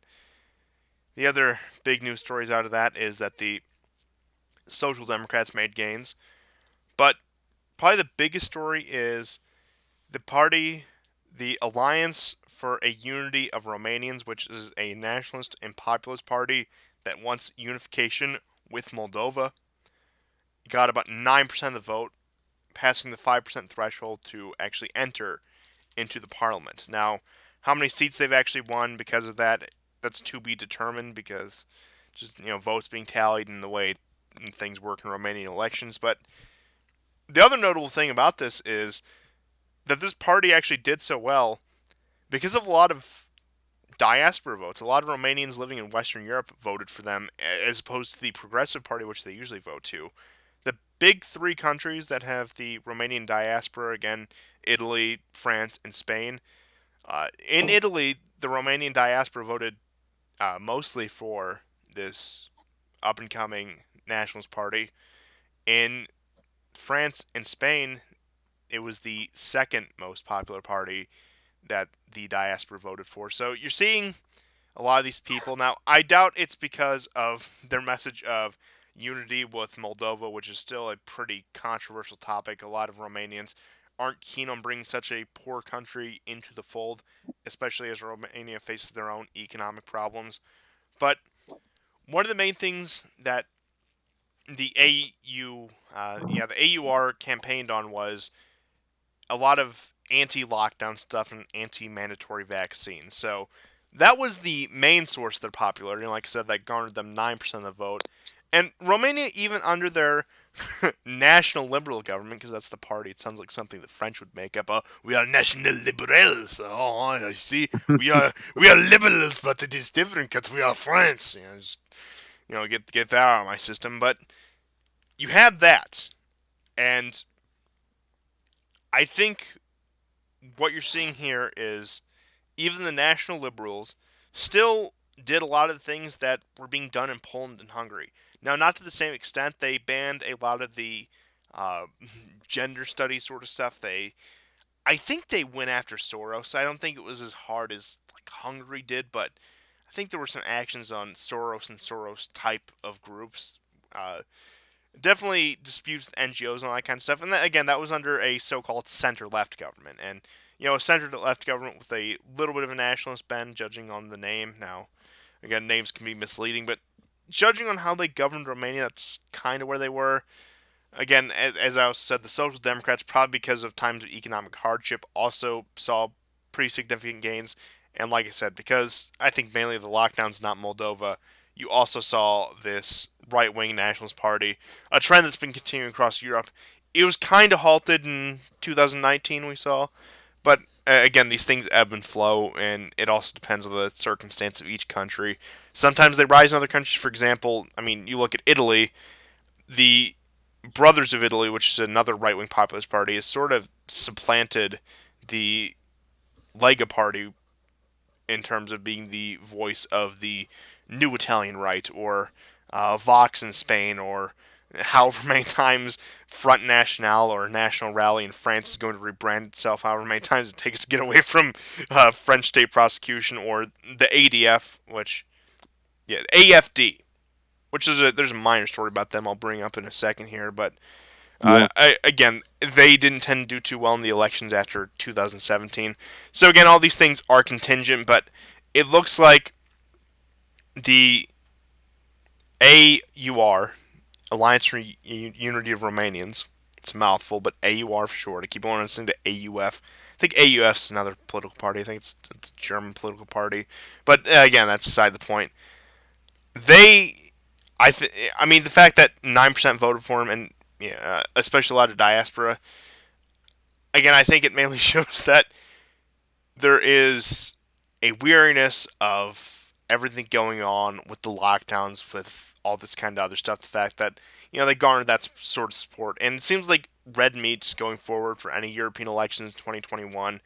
the other big news stories out of that is that the Social Democrats made gains. But probably the biggest story is the party, the Alliance for a Unity of Romanians, which is a nationalist and populist party that wants unification with Moldova, got about 9% of the vote, passing the 5% threshold to actually enter into the parliament. Now, how many seats they've actually won because of that, that's to be determined because just, votes being tallied and the way things work in Romanian elections. But the other notable thing about this is that this party actually did so well because of a lot of diaspora votes. A lot of Romanians living in Western Europe voted for them, as opposed to the Progressive Party, which they usually vote to. The big three countries that have the Romanian diaspora, again, Italy, France, and Spain. In Italy, the Romanian diaspora voted mostly for this up and coming nationalist party. In France and Spain, it was the second most popular party that the diaspora voted for. So you're seeing a lot of these people. Now, I doubt it's because of their message of unity with Moldova, which is still a pretty controversial topic. A lot of Romanians aren't keen on bringing such a poor country into the fold, especially as Romania faces their own economic problems. But one of the main things that the the AUR campaigned on was a lot of anti-lockdown stuff and anti-mandatory vaccines. So that was the main source of their popularity. And like I said, that garnered them 9% of the vote. And Romania, even under their national liberal government, because that's the party, it sounds like something the French would make up. We are national liberals. Oh, I see. We are liberals, but it is different because we are France. Get that out of my system. But you had that, and I think what you're seeing here is even the national liberals still did a lot of the things that were being done in Poland and Hungary. Now, not to the same extent. They banned a lot of the uh, gender studies sort of stuff. I think they went after Soros. I don't think it was as hard as like Hungary did, but I think there were some actions on Soros and Soros type of groups. Definitely disputes with NGOs and all that kind of stuff. And that, again, that was under a so-called center-left government, and a center-left government with a little bit of a nationalist bend, judging on the name. Now, again, names can be misleading, but judging on how they governed Romania, that's kind of where they were. Again, as I said, the Social Democrats, probably because of times of economic hardship, also saw pretty significant gains. And like I said, because I think mainly the lockdowns, not Moldova, you also saw this right wing nationalist party, a trend that's been continuing across Europe. It was kind of halted in 2019, we saw. But again, these things ebb and flow, and it also depends on the circumstance of each country. Sometimes they rise in other countries. For example, I mean, you look at Italy, the Brothers of Italy, which is another right wing populist party, has sort of supplanted the Lega Party in terms of being the voice of the new Italian right, or Vox in Spain, or however many times Front National or National Rally in France is going to rebrand itself, however many times it takes to get away from French state prosecution, or the ADF, which Yeah, AFD, which is there's a minor story about them I'll bring up in a second here, but Yeah. again, they didn't tend to do too well in the elections after 2017. So again, all these things are contingent, but it looks like the AUR, Alliance for Unity of Romanians. It's a mouthful, but AUR for short. I keep on listening to AUF. I think AUF is another political party. I think it's a German political party. But again, that's beside the point. They, I mean, the fact that 9% voted for him, and yeah, especially a lot of diaspora. Again, I think it mainly shows that there is a weariness of everything going on with the lockdowns, with all this kind of other stuff. The fact that they garnered that sort of support, and it seems like red meat's going forward for any European elections in 2021,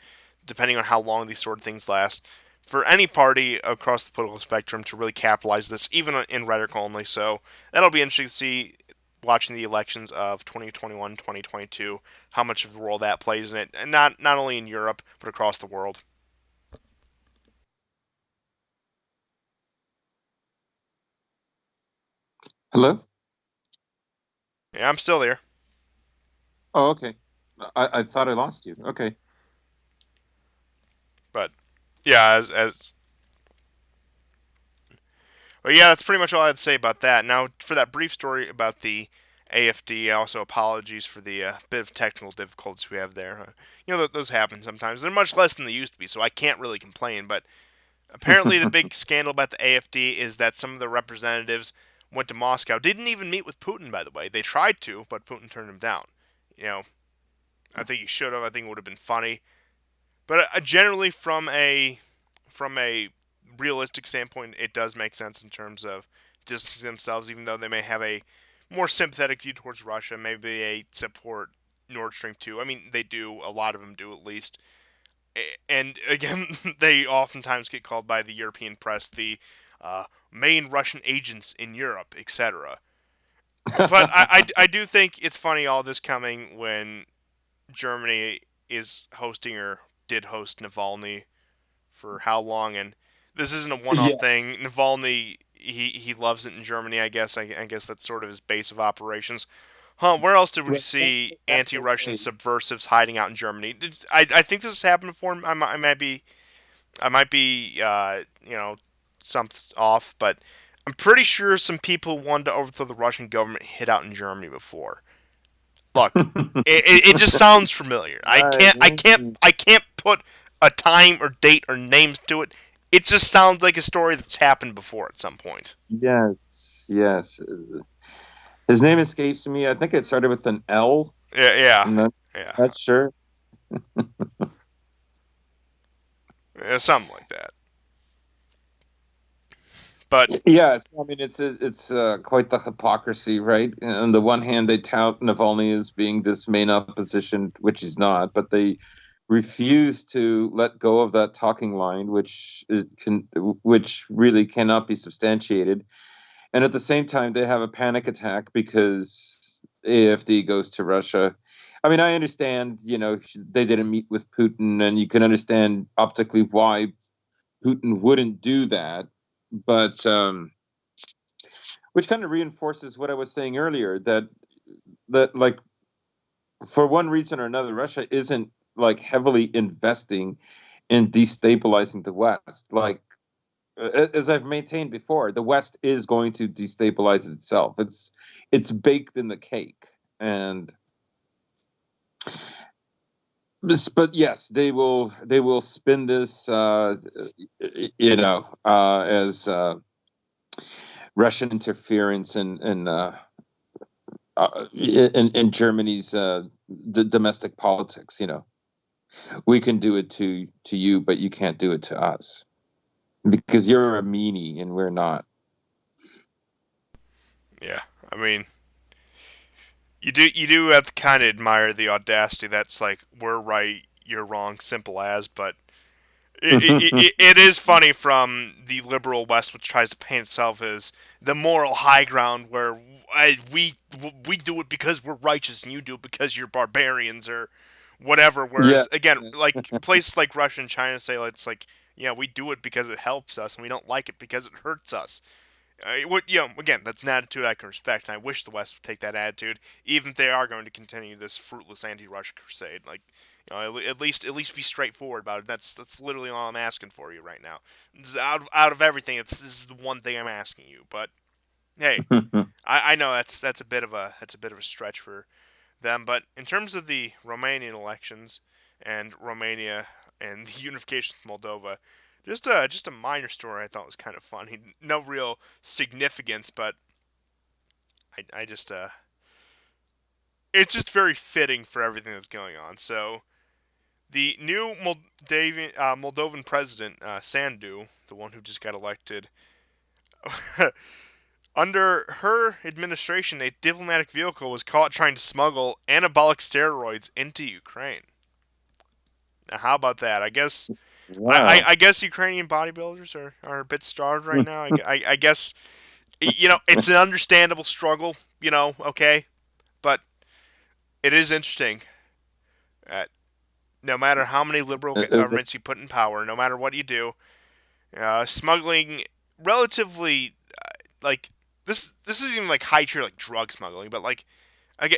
depending on how long these sort of things last. For any party across the political spectrum to really capitalize this, even in rhetoric only. So that'll be interesting to see watching the elections of 2021, 2022, how much of a role that plays in it, and not only in Europe but across the world. Hello. Yeah, I'm still there. Oh, okay. I thought I lost you. Okay. But yeah, as well, yeah, that's pretty much all I had to say about that. Now, for that brief story about the AFD, also apologies for the bit of technical difficulties we have there. Those happen sometimes. They're much less than they used to be, so I can't really complain. But apparently, the big scandal about the AFD is that some of the representatives went to Moscow. Didn't even meet with Putin, by the way. They tried to, but Putin turned them down. You know, I think he should have. I think it would have been funny. But generally, from a realistic standpoint, it does make sense in terms of distancing themselves, even though they may have a more sympathetic view towards Russia. Maybe they support Nord Stream 2. I mean, they do. A lot of them do, at least. And again, they oftentimes get called by the European press the main Russian agents in Europe, etc. But I do think it's funny all this coming when Germany is hosting or did host Navalny for how long, and this isn't a one-off Yeah. thing. Navalny, he loves it in Germany. I guess that's sort of his base of operations. Huh? Where else did we Right. see That's anti-Russian okay. subversives hiding out in Germany? I think this has happened before. I might be something off, but I'm pretty sure some people wanted to overthrow the Russian government hid out in Germany before. Look, it just sounds familiar. I Right. can't I can't I can't put a time or date or names to it. It just sounds like a story that's happened before at some point. Yes. Yes. His name escapes me. I think it started with an L. Yeah, yeah, I'm yeah, not sure. yeah, something like that. But Yeah, I mean, it's quite the hypocrisy, right? On the one hand, they tout Navalny as being this main opposition, which he's not, but they refuse to let go of that talking line, which really cannot be substantiated. And at the same time, they have a panic attack because AFD goes to Russia. I mean, I understand, they didn't meet with Putin, and you can understand optically why Putin wouldn't do that, but which kind of reinforces what I was saying earlier, that like for one reason or another, Russia isn't like heavily investing in destabilizing the West. Like as I've maintained before, the West is going to destabilize itself. It's baked in the cake, and but yes, they will spin this, as Russian interference in Germany's domestic politics. We can do it to you, but you can't do it to us because you're a meanie and we're not. yeah, I mean, you do have to kind of admire the audacity. That's like we're right, you're wrong, simple as. But it is funny from the liberal West, which tries to paint itself as the moral high ground, where we do it because we're righteous and you do it because you're barbarians or whatever. Yeah. Whereas again, like places like Russia and China say, it's like, yeah, we do it because it helps us and we don't like it because it hurts us. Again, that's an attitude I can respect, and I wish the West would take that attitude, even if they are going to continue this fruitless anti-Russia crusade. Like, at least be straightforward about it. That's literally all I'm asking for you right now. Out of everything, this is the one thing I'm asking you. But hey, I know that's a bit of a stretch for them. But in terms of the Romanian elections and Romania and the unification of Moldova, just a minor story I thought was kind of funny. No real significance, but I just it's just very fitting for everything that's going on. So the new Moldovan president, Sandu, the one who just got elected, under her administration, a diplomatic vehicle was caught trying to smuggle anabolic steroids into Ukraine. Now, how about that? I guess I, Wow. I guess Ukrainian bodybuilders are a bit starved right now. I guess it's an understandable struggle. Okay, but it is interesting that no matter how many liberal governments you put in power, no matter what you do, smuggling relatively like this isn't even like high tier like drug smuggling, but like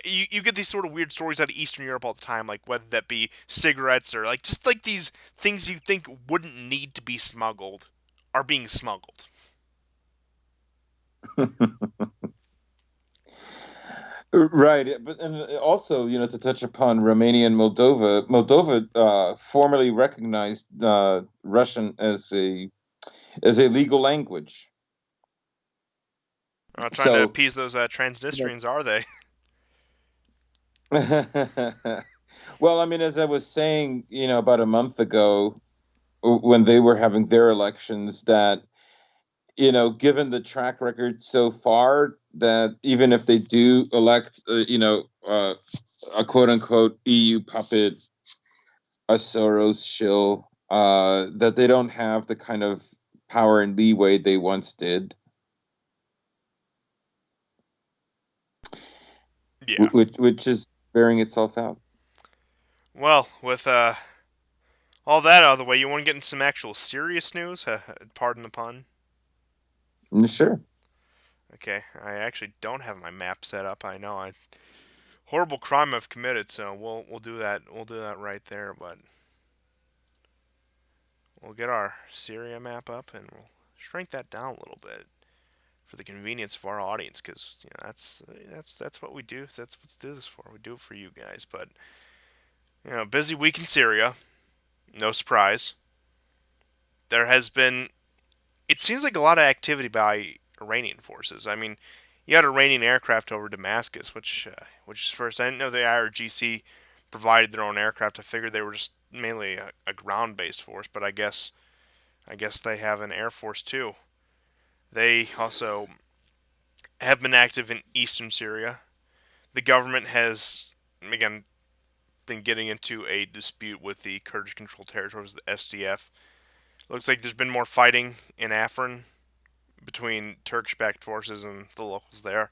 you get these sort of weird stories out of Eastern Europe all the time, like whether that be cigarettes or like just like these things you think wouldn't need to be smuggled are being smuggled. Right, but and also, to touch upon Romania and Moldova, Moldova formally recognized Russian as a legal language. Trying to So, appease those you Transnistrians, are they? well, I mean, as I was saying, about a month ago when they were having their elections, that given the track record so far, that even if they do elect, a quote unquote EU puppet, a Soros shill, that they don't have the kind of power and leeway they once did, Yeah. which is bearing itself out. Well, with all that out of the way, you want to get into some actual serious news? Pardon the pun. Sure. Okay, I actually don't have my map set up. I know I horrible crime I've committed, so we'll do that. We'll do that right there. But we'll get our Syria map up and we'll shrink that down a little bit for the convenience of our audience, because that's what we do. That's what we do this for. We do it for you guys. But busy week in Syria. No surprise. There has been. It seems like a lot of activity by Iranian forces. I mean, you had Iranian aircraft over Damascus, which is first. I didn't know the IRGC provided their own aircraft. I figured they were just mainly a ground-based force, but I guess they have an air force too. They also have been active in eastern Syria. The government has again been getting into a dispute with the Kurdish-controlled territories, the SDF. Looks like there's been more fighting in Afrin between Turkish-backed forces and the locals there.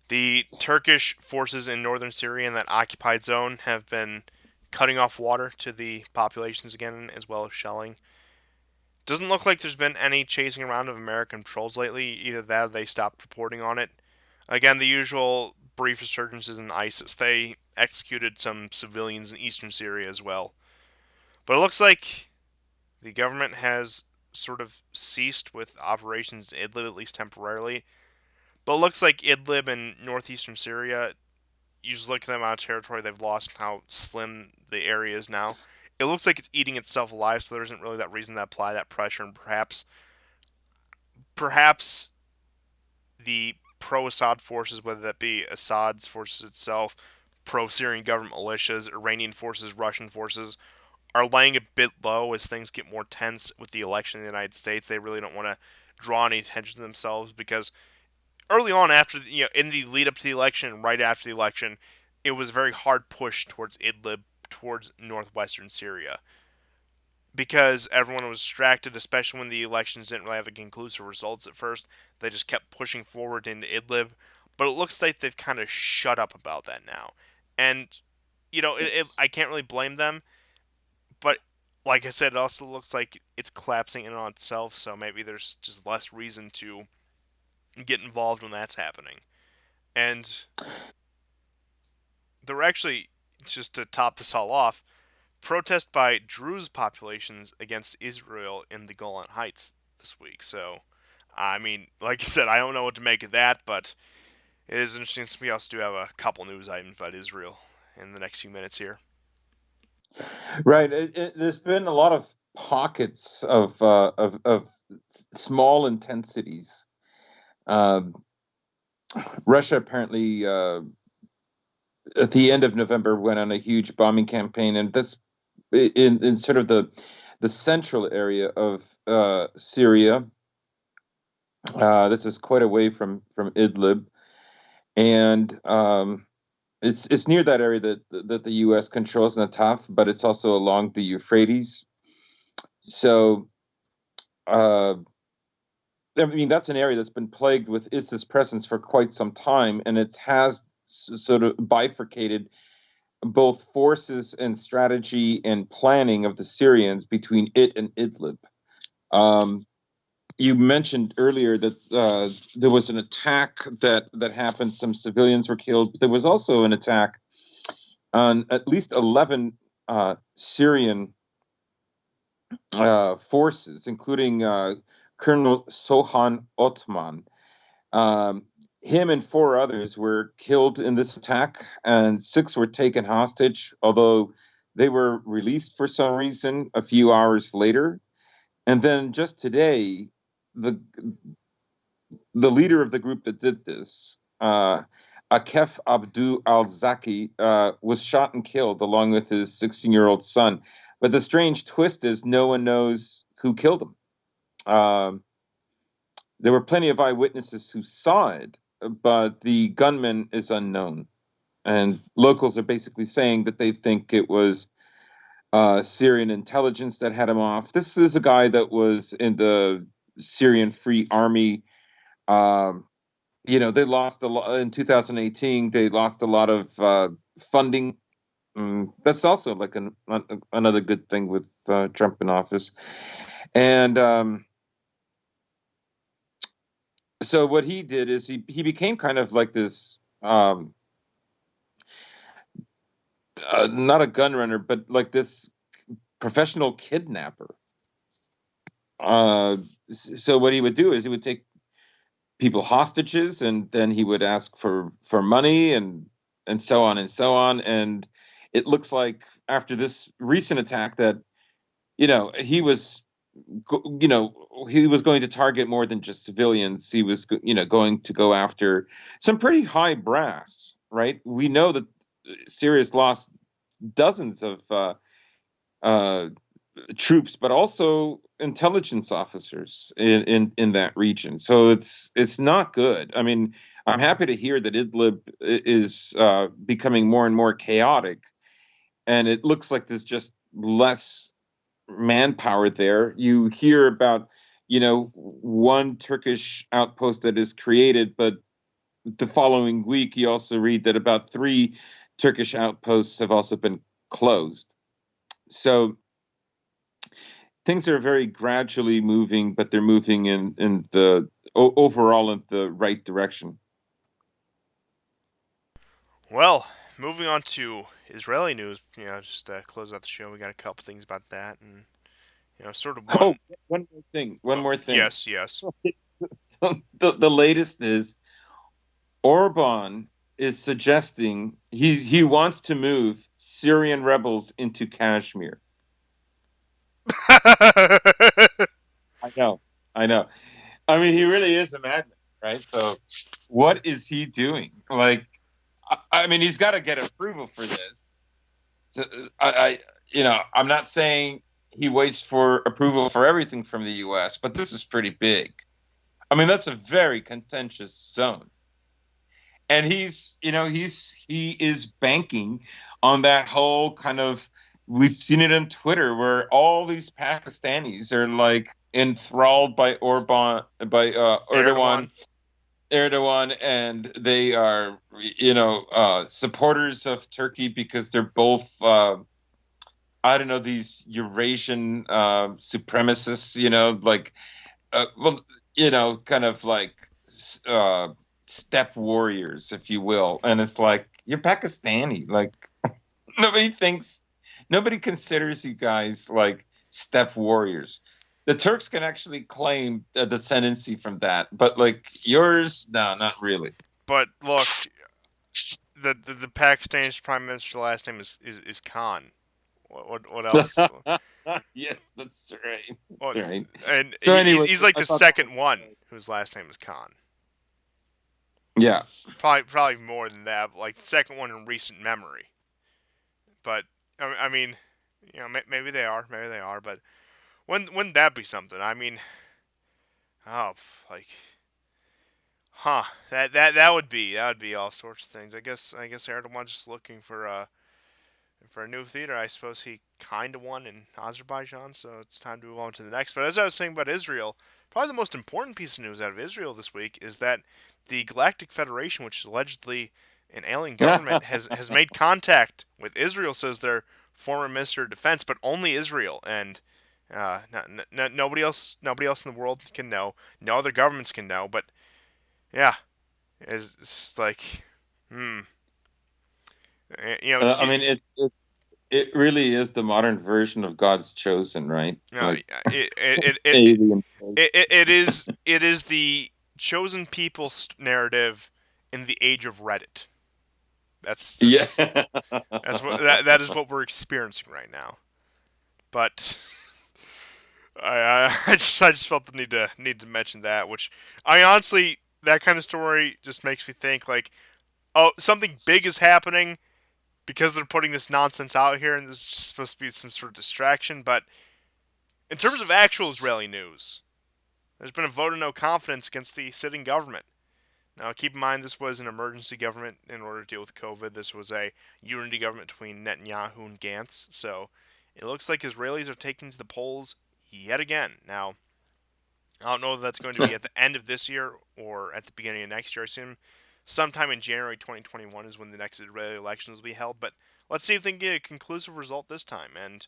The Turkish forces in northern Syria in that occupied zone have been cutting off water to the populations again, as well as shelling. Doesn't look like there's been any chasing around of American patrols lately. Either that or they stopped reporting on it. Again, the usual brief resurgences in ISIS. They executed some civilians in eastern Syria as well. But it looks like the government has sort of ceased with operations in Idlib, at least temporarily. But it looks like Idlib and northeastern Syria, you just look at the amount of territory they've lost and how slim the area is now. It looks like it's eating itself alive, so there isn't really that reason to apply that pressure, and perhaps the pro-Assad forces, whether that be Assad's forces itself, pro-Syrian government militias, Iranian forces, Russian forces, are laying a bit low as things get more tense with the election in the United States. They really don't want to draw any attention to themselves because early on, after in the lead up to the election and right after the election, it was a very hard push towards Idlib, towards northwestern Syria, because everyone was distracted, especially when the elections didn't really have a conclusive results at first. They just kept pushing forward into Idlib, but it looks like they've kind of shut up about that now, and I can't really blame them. But like I said, it also looks like it's collapsing in on itself. So maybe there's just less reason to get involved when that's happening. And there were actually, just to top this all off, protests by Druze populations against Israel in the Golan Heights this week. So, I mean, like I said, I don't know what to make of that, but it is interesting. We also do have a couple news items about Israel in the next few minutes here. Right. There's been a lot of pockets of small intensities. Um, Russia apparently at the end of November went on a huge bombing campaign, and that's in sort of the central area of Syria. This is quite away from Idlib, and it's near that area that the U.S. controls Nataf, but it's also along the Euphrates. So, uh, I mean, that's an area that's been plagued with ISIS presence for quite some time, and it has sort of bifurcated both forces and strategy and planning of the Syrians between it and Idlib. Um, you mentioned earlier that there was an attack that happened. Some civilians were killed, but there was also an attack on at least 11 Syrian forces, including Colonel Sohan Otman. Um, him and four others were killed in this attack, and six were taken hostage, although they were released for some reason a few hours later. And then just today, the the leader of the group that did this, Akef Abdu al Zaki, was shot and killed along with his 16-year-old son. But the strange twist is no one knows who killed him. Um, there were plenty of eyewitnesses who saw it, but the gunman is unknown. And locals are basically saying that they think it was Syrian intelligence that had him off. This is a guy that was in the Syrian Free Army. Um, they lost a lot in 2018. They lost a lot of funding. That's also like another good thing with Trump in office. And so what he did is he became kind of like this, not a gun runner, but like this professional kidnapper. So what he would do is he would take people hostages, and then he would ask for money and so on and so on. And it looks like after this recent attack that he was he was going to target more than just civilians. He was going to go after some pretty high brass, right? We know that Syria's lost dozens of uh, troops, but also intelligence officers in that region. So it's not good. I mean, I'm happy to hear that Idlib is becoming more and more chaotic, and it looks like there's just less manpower there. You hear about one Turkish outpost that is created, but the following week you also read that about three Turkish outposts have also been closed. So things are very gradually moving, but they're moving in the overall in the right direction. Well, moving on to Israeli news, just to close out the show, we got a couple things about that, and sort of Oh, one. one more thing. One more thing. Yes, yes. So the latest is Orban is suggesting he wants to move Syrian rebels into Kashmir. I know, I know. I mean, he really is a madman, right? So, what is he doing? Like, I mean, he's got to get approval for this. So, I'm not saying he waits for approval for everything from the U.S., but this is pretty big. I mean, that's a very contentious zone, and he is banking on that whole kind of. We've seen it on Twitter where all these Pakistanis are like enthralled by Erdogan. Erdogan, and they are, supporters of Turkey because they're both, I don't know, these Eurasian supremacists, like, well, kind of like uh, step warriors, if you will. And it's like, you're Pakistani. Like, nobody thinks, nobody considers you guys like step warriors. The Turks can actually claim a descendancy from that, but like yours, no, not really. But look, the Pakistan's prime minister last name is Khan. What else? Yes, that's right. That's What? right. And So, anyway, he's like I the thought that was second one whose last name is Khan. yeah. Probably more than that. But like the second one in recent memory. But I mean, maybe they are, maybe they are. But wouldn't that be something? I mean, oh, like, huh? That would be all sorts of things. I guess Erdogan's just looking for a new theater. I suppose he kind of won in Azerbaijan, so it's time to move on to the next. But as I was saying about Israel, probably the most important piece of news out of Israel this week is that the Galactic Federation, which is allegedly an alien government, has made contact with Israel. Says their former Minister of Defense, but only Israel, and nobody else in the world can know. No other governments can know. But yeah, it's like, hmm, I mean, it really is the modern version of God's chosen, right? no, Like it it, it, it alien. it is the chosen people narrative in the age of Reddit. That's Yeah. that's that's what that is what we're experiencing right now. But I just felt the need to mention that, which I honestly, that kind of story just makes me think like, oh, something big is happening because they're putting this nonsense out here, and this is just supposed to be some sort of distraction. But in terms of actual Israeli news, there's been a vote of no confidence against the sitting government. Now, keep in mind, this was an emergency government in order to deal with COVID. This was a unity government between Netanyahu and Gantz. So it looks like Israelis are taking to the polls yet again. Now, I don't know if that's going to be at the end of this year or at the beginning of next year. I assume sometime in January 2021 is when the next Israeli elections will be held. But let's see if they can get a conclusive result this time. And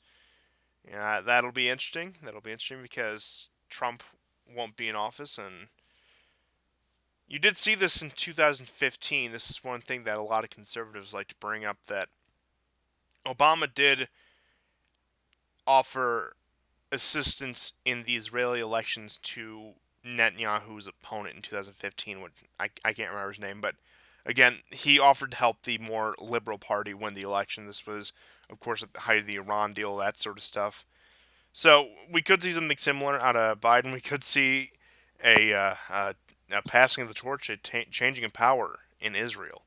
yeah, that'll be interesting. That'll be interesting because Trump won't be in office, and you did see this in 2015. This is one thing that a lot of conservatives like to bring up, that Obama did offer assistance in the Israeli elections to Netanyahu's opponent in 2015. Which I can't remember his name, but again, he offered to help the more liberal party win the election. This was, of course, at the height of the Iran deal, that sort of stuff. So we could see something similar out of Biden. We could see a passing of the torch, a changing of power in Israel.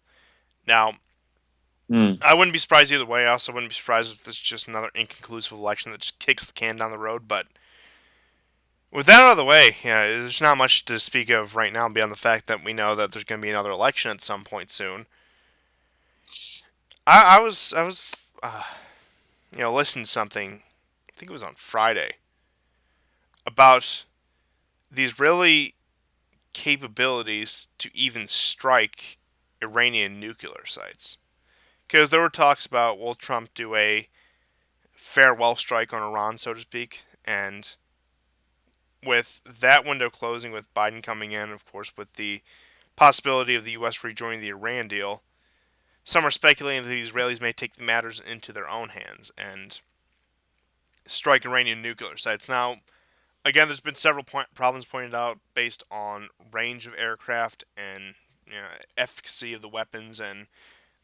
Now, Hmm. I wouldn't be surprised either way. I also wouldn't be surprised if this is just another inconclusive election that just kicks the can down the road. But with that out of the way, yeah, there's not much to speak of right now beyond the fact that we know that there's going to be another election at some point soon. I was listening to something. I think it was on Friday about these really capabilities to even strike Iranian nuclear sites. Because there were talks about, will Trump do a farewell strike on Iran, so to speak? And with that window closing, with Biden coming in, of course, with the possibility of the U.S. rejoining the Iran deal, some are speculating that the Israelis may take the matters into their own hands and strike Iranian nuclear sites. Now, again, there's been several problems pointed out based on range of aircraft and efficacy of the weapons and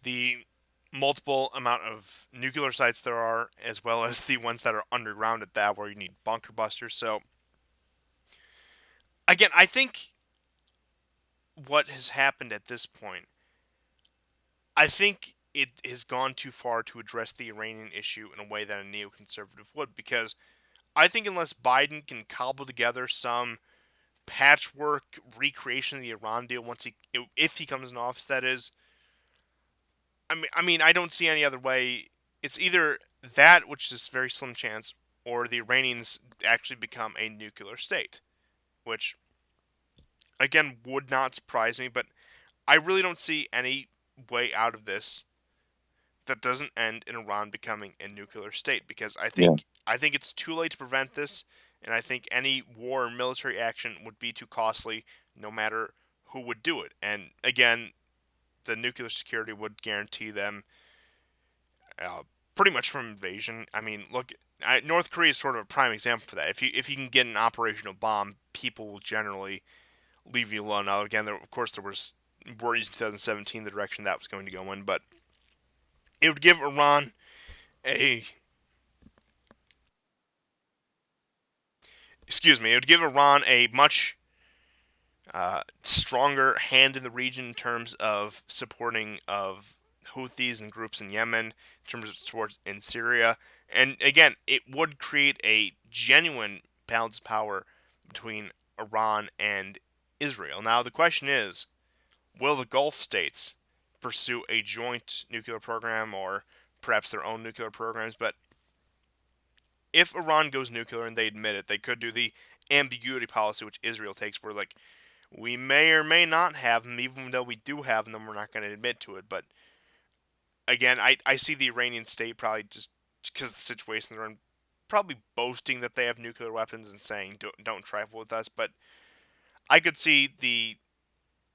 the multiple amount of nuclear sites there are, as well as the ones that are underground at that, where you need bunker busters. So, again, I think what has happened at this point, I think it has gone too far to address the Iranian issue in a way that a neoconservative would, because I think unless Biden can cobble together some patchwork recreation of the Iran deal once if he comes in office, that is, I don't see any other way. It's either that, which is very slim chance, or the Iranians actually become a nuclear state, which again would not surprise me. But I really don't see any way out of this that doesn't end in Iran becoming a nuclear state, because Yeah. I think it's too late to prevent this, and I think any war or military action would be too costly, no matter who would do it. And again, the nuclear security would guarantee them uh, pretty much from invasion. I mean, look, North Korea is sort of a prime example for that. If you can get an operational bomb, people will generally leave you alone. Now, again, of course, there was worries in 2017 the direction that was going to go in, but it would give Iran a it would give Iran a much stronger hand in the region in terms of supporting of Houthis and groups in Yemen, in terms of support in Syria, and again, it would create a genuine balance of power between Iran and Israel. Now, the question is, will the Gulf states pursue a joint nuclear program or perhaps their own nuclear programs? But if Iran goes nuclear and they admit it, they could do the ambiguity policy which Israel takes, where like we may or may not have them, even though we do have them, we're not going to admit to it. But again, I see the Iranian state probably just because of the situation they're in, probably boasting that they have nuclear weapons and saying don't trifle with us. But I could see the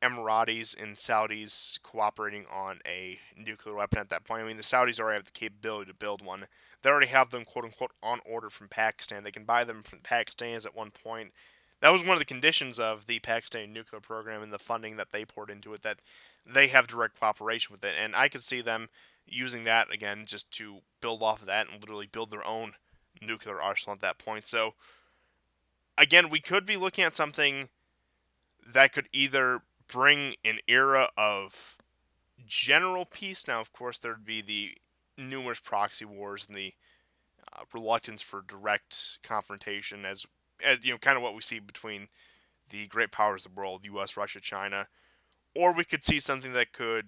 Emiratis and Saudis cooperating on a nuclear weapon at that point. I mean, the Saudis already have the capability to build one. They already have them, quote unquote, on order from Pakistan. They can buy them from the Pakistanis at one point. That was one of the conditions of the Pakistani nuclear program and the funding that they poured into it, that they have direct cooperation with it. And I could see them using that, again, just to build off of that and literally build their own nuclear arsenal at that point. So, again, we could be looking at something that could either bring an era of general peace. Now, of course, there would be the numerous proxy wars and the reluctance for direct confrontation, as kind of what we see between the great powers of the world, U.S., Russia, China, or we could see something that could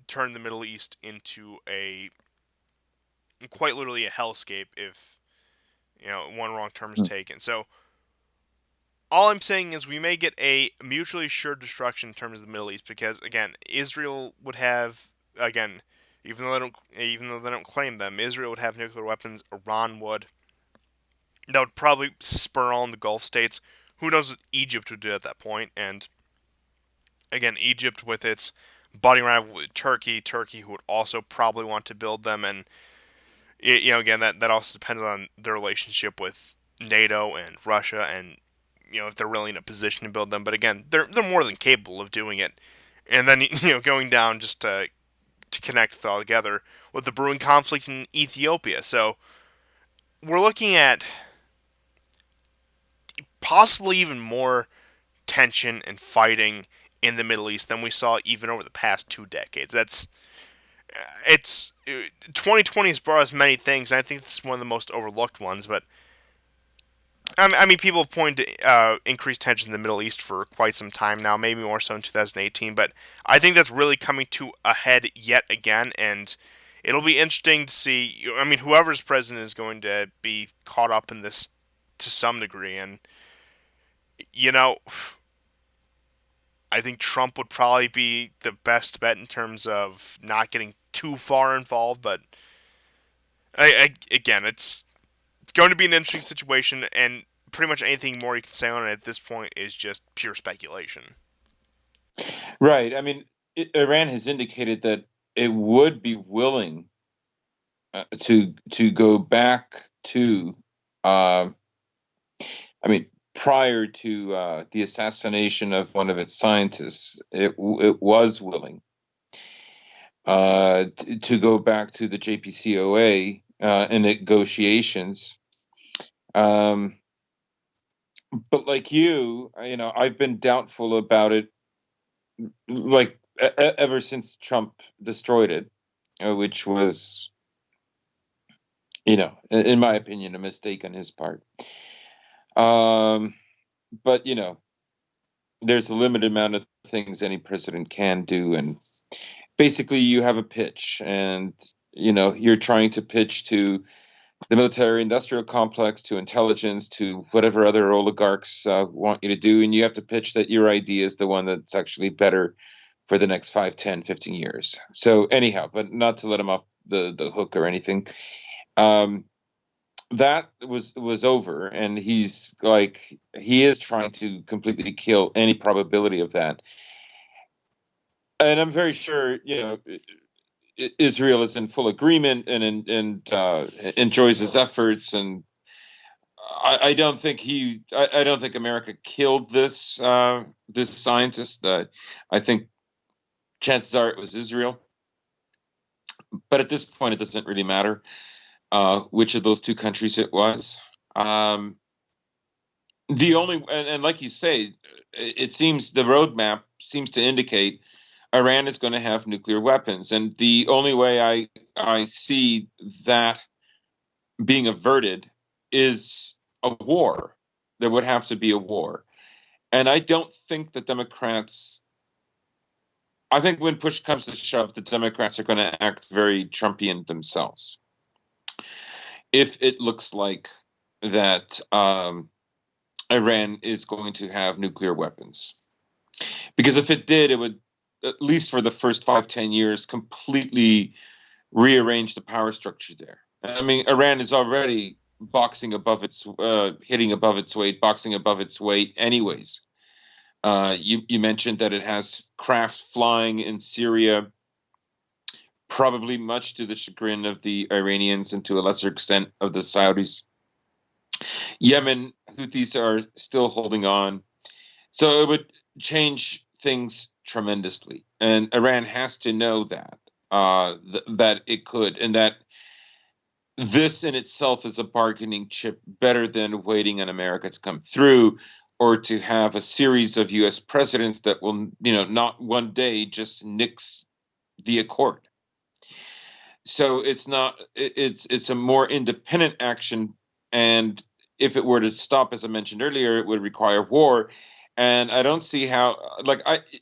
turn the Middle East into a quite literally a hellscape if one wrong term is taken. So all I'm saying is we may get a mutually assured destruction in terms of the Middle East because again, Israel would have again, even though they don't claim them, Israel would have nuclear weapons. Iran would. That would probably spur on the Gulf states. Who knows what Egypt would do at that point? And again, Egypt with its budding rival with Turkey who would also probably want to build them, and again that also depends on their relationship with NATO and Russia and if they're really in a position to build them. But again, they're more than capable of doing it. And then going down just to connect it all together with the brewing conflict in Ethiopia. So we're looking at possibly even more tension and fighting in the Middle East than we saw even over the past 2 decades. It's 2020 has brought us many things, and I think this is one of the most overlooked ones. But I mean, people have pointed to increased tension in the Middle East for quite some time now, maybe more so in 2018. But I think that's really coming to a head yet again, and it'll be interesting to see. I mean, whoever's president is going to be caught up in this to some degree, and you know, I think Trump would probably be the best bet in terms of not getting too far involved. But again, it's going to be an interesting situation, and pretty much anything more you can say on it at this point is just pure speculation. Right. I mean, Iran has indicated that it would be willing to go back to. I mean, prior to the assassination of one of its scientists, it was willing to go back to the JPCOA in negotiations. But like I've been doubtful about it, like ever since Trump destroyed it, which was, in my opinion, a mistake on his part. But there's a limited amount of things any president can do, and basically you have a pitch, and you're trying to pitch to the military industrial complex, to intelligence, to whatever other oligarchs want you to do, and you have to pitch that your idea is the one that's actually better for the next 5, 10, 15 years. So anyhow, but not to let him off the hook or anything. that was over, and he is trying to completely kill any probability of that. And I'm very sure, Israel is in full agreement and enjoys his efforts. And I don't think I don't think America killed this scientist. I think chances are it was Israel. But at this point, it doesn't really matter which of those two countries it was. Um, the only and like you say, it seems the roadmap seems to indicate Iran is going to have nuclear weapons, and the only way I see that being averted is a war. There would have to be a war, and I don't think the Democrats. I think when push comes to shove, the Democrats are going to act very Trumpian themselves. If it looks like that Iran is going to have nuclear weapons. Because if it did, it would, at least for the first 5, 10 years, completely rearrange the power structure there. I mean, Iran is already hitting above its weight, boxing above its weight, anyways. You mentioned that it has craft flying in Syria, probably much to the chagrin of the Iranians and to a lesser extent of the Saudis. Yemen Houthis are still holding on. So it would change things tremendously. And Iran has to know that, that it could, and that this in itself is a bargaining chip better than waiting on America to come through or to have a series of US presidents that will, not one day just nix the accord. So it's a more independent action, and if it were to stop, as I mentioned earlier, it would require war, and I don't see how.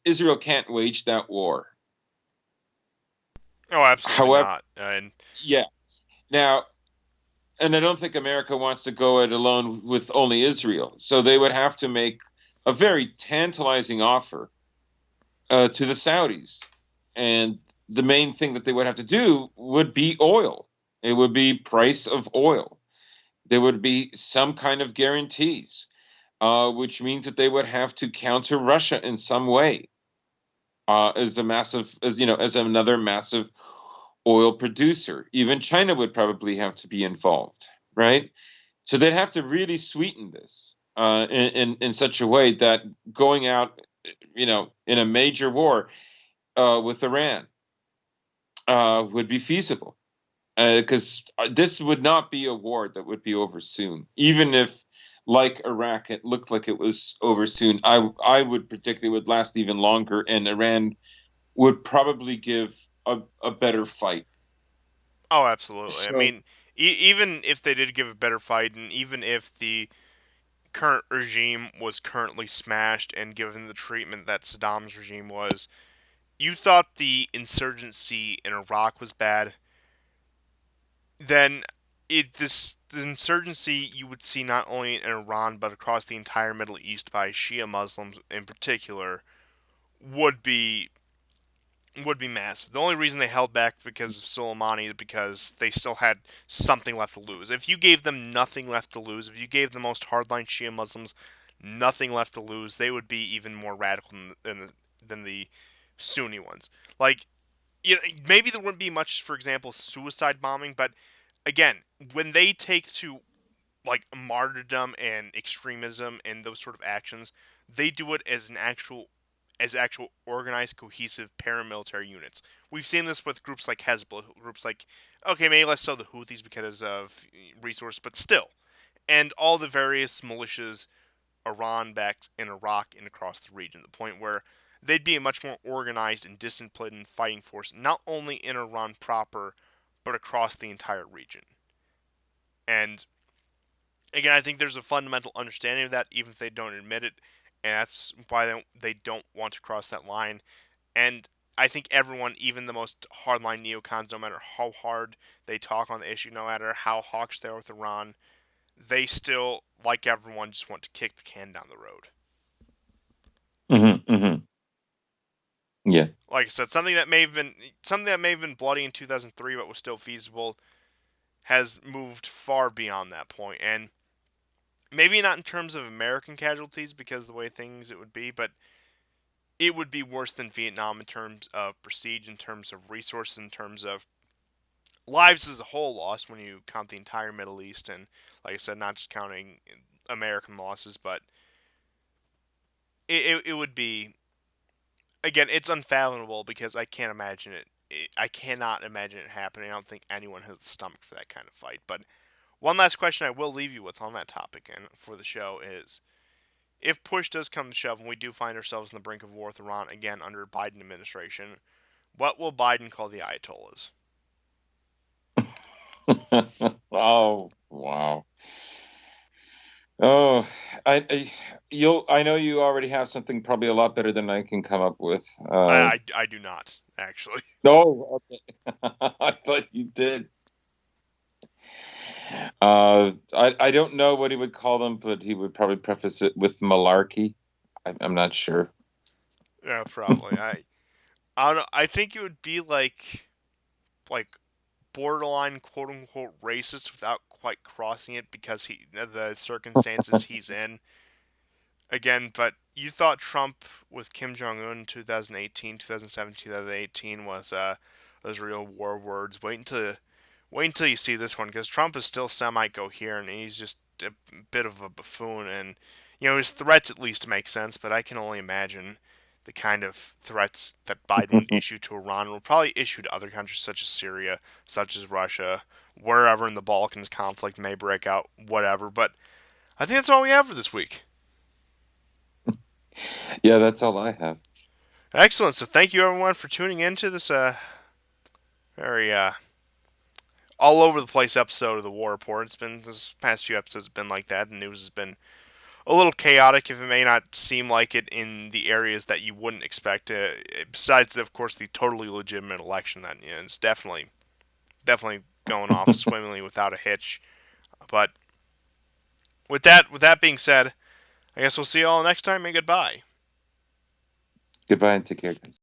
Israel can't wage that war. Oh, absolutely However, not. And yeah. Now, and I don't think America wants to go it alone with only Israel, so they would have to make a very tantalizing offer to the Saudis, and the main thing that they would have to do would be oil. It would be price of oil. There would be some kind of guarantees, which means that they would have to counter Russia in some way, as another massive oil producer. Even China would probably have to be involved, right? So they'd have to really sweeten this in such a way that going out, in a major war with Iran would be feasible. Because this would not be a war that would be over soon. Even if, like Iraq, it looked like it was over soon, I would predict it would last even longer, and Iran would probably give a better fight. oh, absolutely. I So, mean, even if they did give a better fight, and even if the current regime was currently smashed and given the treatment that Saddam's regime was, you thought the insurgency in Iraq was bad, then the insurgency you would see not only in Iran but across the entire Middle East by Shia Muslims in particular would be massive. The only reason they held back because of Soleimani is because they still had something left to lose. If you gave them nothing left to lose, if you gave the most hardline Shia Muslims nothing left to lose, they would be even more radical than the Sunni ones. Like, maybe there wouldn't be much, for example, suicide bombing, but again, when they take to like martyrdom and extremism and those sort of actions, they do it as actual organized, cohesive paramilitary units. We've seen this with groups like Hezbollah, groups like, okay, maybe less so the Houthis because of resource, but still, and all the various militias Iran backed in Iraq and across the region, to the point where they'd be a much more organized and disciplined fighting force, not only in Iran proper, but across the entire region. And again, I think there's a fundamental understanding of that, even if they don't admit it, and that's why they don't want to cross that line. And I think everyone, even the most hardline neocons, no matter how hard they talk on the issue, no matter how hawkish they are with Iran, they still, like everyone, just want to kick the can down the road. hmm yeah. Like I said, something that may have been bloody in 2003, but was still feasible, has moved far beyond that point, and maybe not in terms of American casualties because of the way things it would be, but it would be worse than Vietnam in terms of prestige, in terms of resources, in terms of lives as a whole lost when you count the entire Middle East, and like I said, not just counting American losses, but it would be, again, it's unfathomable because I can't imagine it. I cannot imagine it happening. I don't think anyone has the stomach for that kind of fight. But one last question I will leave you with on that topic and for the show is, if push does come to shove and we do find ourselves on the brink of war with Iran again under Biden administration, what will Biden call the Ayatollahs? Oh, wow. Oh, I know you already have something probably a lot better than I can come up with. I do not, actually. No, okay. I thought you did. I don't know what he would call them, but he would probably preface it with malarkey. I'm not sure. Yeah, probably. I don't know. I think it would be like borderline quote unquote racist without quite crossing it because the circumstances he's in. Again, but you thought Trump with Kim Jong Un 2018, 2017, 2018 was those real war words. Wait until you see this one because Trump is still semi coherent and he's just a bit of a buffoon, and his threats at least make sense. But I can only imagine the kind of threats that Biden would issue to Iran will probably issue to other countries such as Syria, such as Russia, wherever in the Balkans conflict may break out, whatever. But I think that's all we have for this week. Yeah, that's all I have. Excellent. So thank you everyone for tuning in to this very all over the place episode of the War Report. It's been this past few episodes have been like that. The news has been a little chaotic, if it may not seem like it in the areas that you wouldn't expect. Besides, of course, the totally legitimate election that is definitely going off swimmingly without a hitch. But with that being said, I guess we'll see you all next time and goodbye. Goodbye and take care, guys.